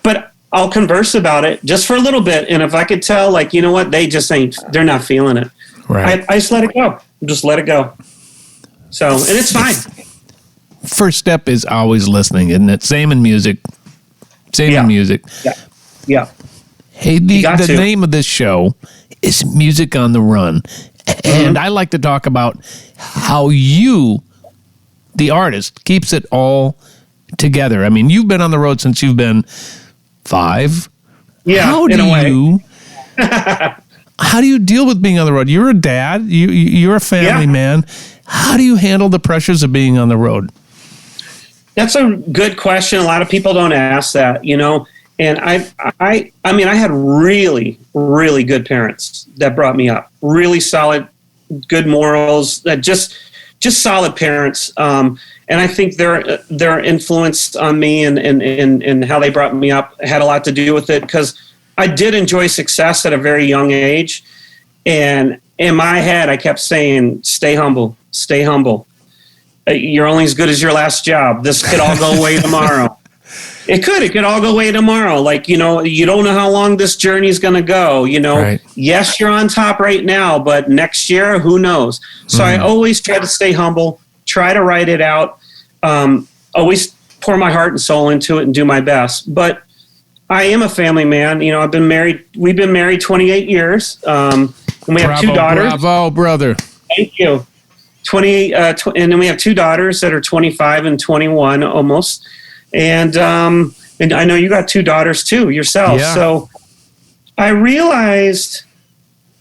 but I'll converse about it just for a little bit. And if I could tell, like, you know what, they're not feeling it. Right. I just let it go. Just let it go. So, and it's fine. First step is always listening, isn't it? Same in music. Yeah. Hey, the name of this show is Music on the Run. And I like to talk about how you, the artist, keeps it all together. I mean, you've been on the road since you've been 5. Yeah, How do you deal with being on the road? You're a dad. You're a family man. How do you handle the pressures of being on the road? That's a good question. A lot of people don't ask that, And I mean, I had really, really good parents that brought me up. Really solid, good morals. That just solid parents. And I think their influence on me and how they brought me up had a lot to do with it, because I did enjoy success at a very young age. And in my head, I kept saying, stay humble, stay humble. You're only as good as your last job. This could all go away tomorrow. It could all go away tomorrow. Like, you don't know how long this journey is going to go. Right. Yes, you're on top right now, but next year, who knows? So I always try to stay humble, try to write it out, always pour my heart and soul into it and do my best. But I am a family man. I've been married. We've been married 28 years. And we have 2 daughters. Bravo, brother. Thank you. 28, and then we have 2 daughters that are 25 and 21 almost. And I know you got 2 daughters too yourself. Yeah. So I realized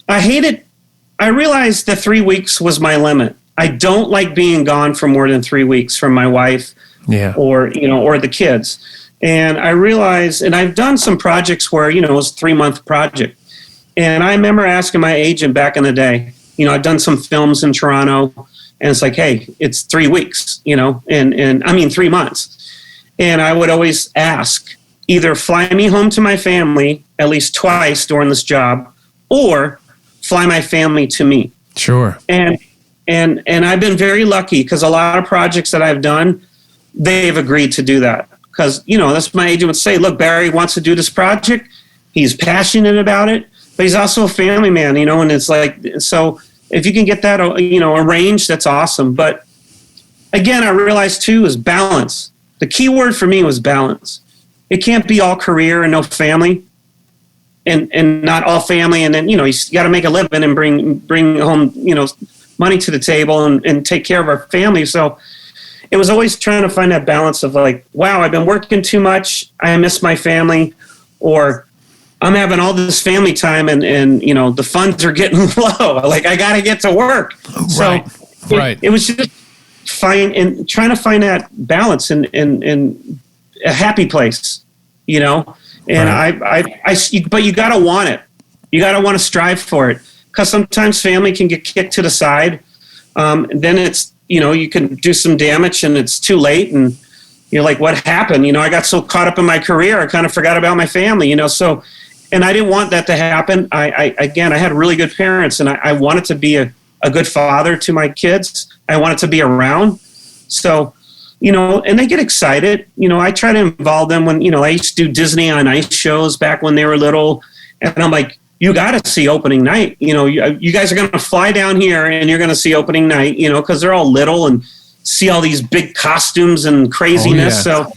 that 3 weeks was my limit. I don't like being gone for more than 3 weeks from my wife or the kids. And I realized, and I've done some projects where, it was a 3-month project. And I remember asking my agent back in the day, I've done some films in Toronto, and it's like, hey, it's 3 weeks, and I mean 3 months. And I would always ask, either fly me home to my family at least twice during this job, or fly my family to me. Sure. And I've been very lucky, because a lot of projects that I've done, they've agreed to do that. Because, that's what my agent would say. Look, Barry wants to do this project. He's passionate about it, but he's also a family man, and it's like, so if you can get that, arranged, that's awesome. But again, I realized too is balance. The key word for me was balance. It can't be all career and no family, and not all family. And then, you got to make a living and bring home, money to the table and take care of our family. So it was always trying to find that balance of like, wow, I've been working too much. I miss my family, or I'm having all this family time and the funds are getting low. Like, I got to get to work. Right. So it was just trying to find that balance in a happy place, and right. But you got to want it. You got to want to strive for it, because sometimes family can get kicked to the side. Then it's, you can do some damage and it's too late. And you're like, what happened? I got so caught up in my career, I kind of forgot about my family, so, and I didn't want that to happen. I had really good parents, and I wanted to be a good father to my kids. I wanted to be around. So, and they get excited. I try to involve them when, I used to do Disney on Ice shows back when they were little. And I'm like, you got to see opening night. You guys are going to fly down here and you're going to see opening night, because they're all little and see all these big costumes and craziness. Oh, yeah. So,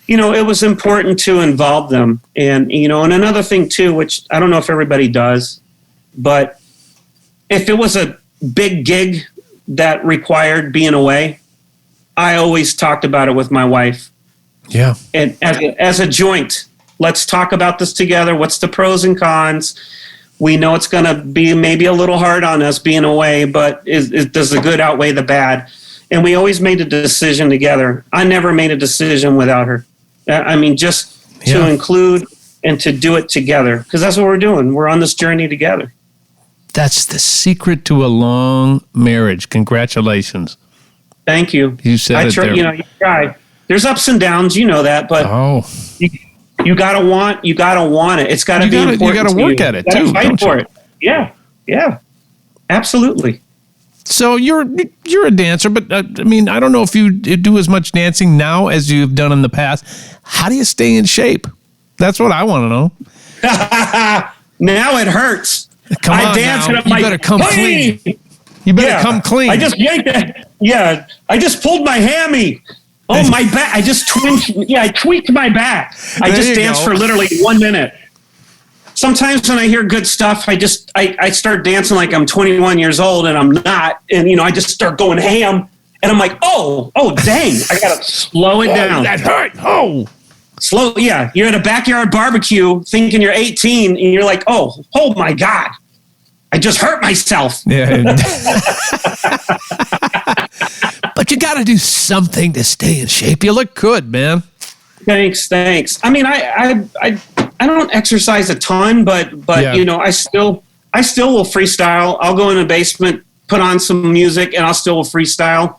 it was important to involve them. And, and another thing too, which I don't know if everybody does, but if it was a big gig that required being away, I always talked about it with my wife. Yeah. And as a joint, let's talk about this together. What's the pros and cons? We know it's going to be maybe a little hard on us being away, but does the good outweigh the bad? And we always made a decision together. I never made a decision without her. I mean, just to include and to do it together, because that's what we're doing. We're on this journey together. That's the secret to a long marriage. Congratulations. Thank you. You said it there. You try. There's ups and downs, that, but you gotta want it. It's gotta be important. You gotta work at it too. Fight for it. Yeah, absolutely. So you're a dancer, but I don't know if you do as much dancing now as you've done in the past. How do you stay in shape? That's what I want to know. Now it hurts. Come on, now. You better come clean. You better come clean. I just yanked that. Yeah, I just pulled my hammy. Oh, my back. I just tweaked. Yeah, I tweaked my back. I just danced for literally 1 minute. sometimes when I hear good stuff, I start dancing like I'm 21 years old and I'm not. And, I just start going ham. And I'm like, oh, dang, I got to slow it down. That hurt. Oh. Slow. Yeah. You're at a backyard barbecue thinking you're 18 and you're like, oh my God, I just hurt myself. Yeah. But you got to do something to stay in shape. You look good, man. Thanks. I mean, I don't exercise a ton, but yeah. I still will freestyle. I'll go in the basement, put on some music, and I'll still freestyle.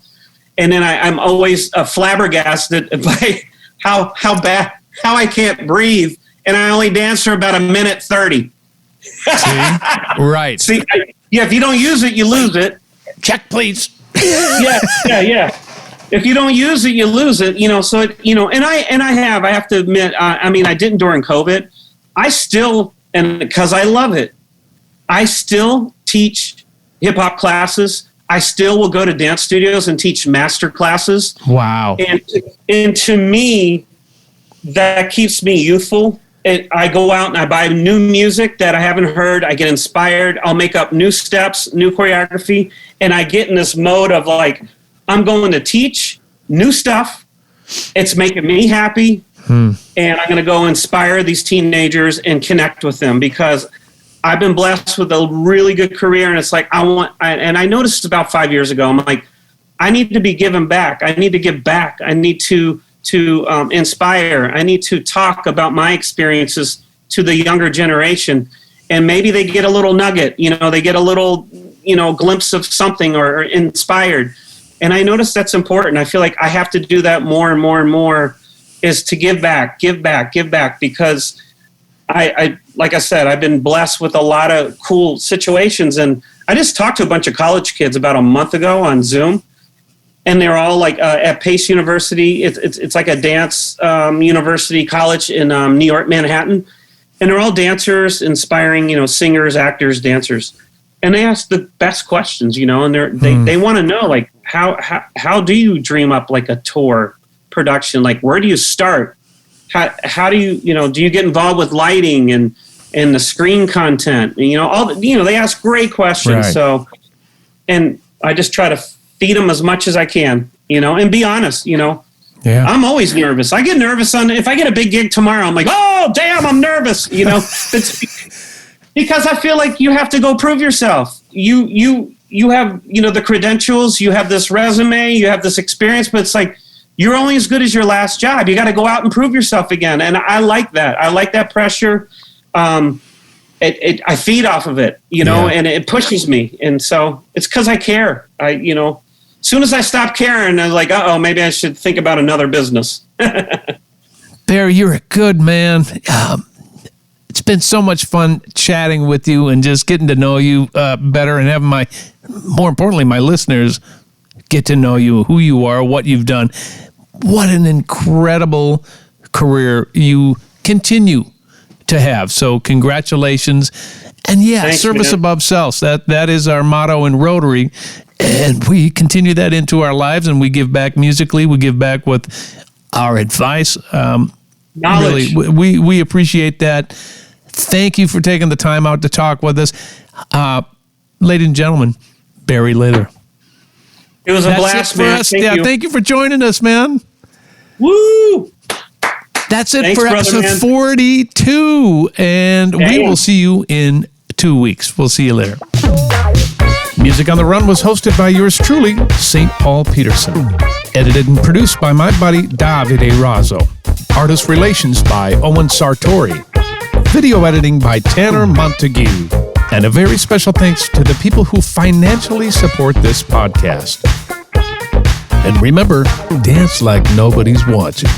And then I'm always flabbergasted by how I can't breathe, and I only dance for about 1:30. See? Right. See, if you don't use it, you lose it. Check, please. Yeah. If you don't use it, you lose it. So and I have to admit, I mean, I didn't during COVID. I still, and because I love it, I still teach hip hop classes. I still will go to dance studios and teach master classes. Wow. And to me, that keeps me youthful. And I go out and I buy new music that I haven't heard. I get inspired. I'll make up new steps, new choreography. And I get in this mode of like, I'm going to teach new stuff. It's making me happy. And I'm going to go inspire these teenagers and connect with them because I've been blessed with a really good career. And it's like, and I noticed about 5 years ago, I'm like, I need to be giving back. I need to give back. I need to inspire. I need to talk about my experiences to the younger generation. And maybe they get a little nugget, they get a little, glimpse of something or inspired. And I notice that's important. I feel like I have to do that more and more and more is to give back because I like I said, I've been blessed with a lot of cool situations. And I just talked to a bunch of college kids about a month ago on Zoom. And they're all like at Pace University. It's like a dance university college in New York, Manhattan. And they're all dancers, inspiring, singers, actors, dancers. And they ask the best questions, and they want to know, like, how do you dream up like a tour production? Like, where do you start? How do you, do you get involved with lighting and the screen content? And, they ask great questions. Right. So, and I just try to feed them as much as I can, and be honest, Yeah. I'm always nervous. I get nervous if I get a big gig tomorrow, I'm like, oh, damn, I'm nervous. It's because I feel like you have to go prove yourself. You have, the credentials, you have this resume, you have this experience, but it's like, you're only as good as your last job. You got to go out and prove yourself again. And I like that. I like that pressure. I feed off of it, and it pushes me. And so it's because I care. As soon as I stop caring, I'm like, maybe I should think about another business. Barry, you're a good man. It's been so much fun chatting with you and just getting to know you better and having more importantly, my listeners get to know you, who you are, what you've done. What an incredible career you continue to have. So congratulations. And thanks, service above self. That is our motto in Rotary. And we continue that into our lives, and we give back musically. We give back with our advice. Knowledge. Really, we appreciate that. Thank you for taking the time out to talk with us. Ladies and gentlemen, Barry Lather. It was a blast, man. Thank you for joining us, man. Woo! That's it for episode 42, and we will see you in 2 weeks. We'll see you later. Music on the Run was hosted by yours truly, St. Paul Peterson. Edited and produced by my buddy, Davide Raso. Artist relations by Owen Sartori. Video editing by Tanner Montague. And a very special thanks to the people who financially support this podcast. And remember, dance like nobody's watching.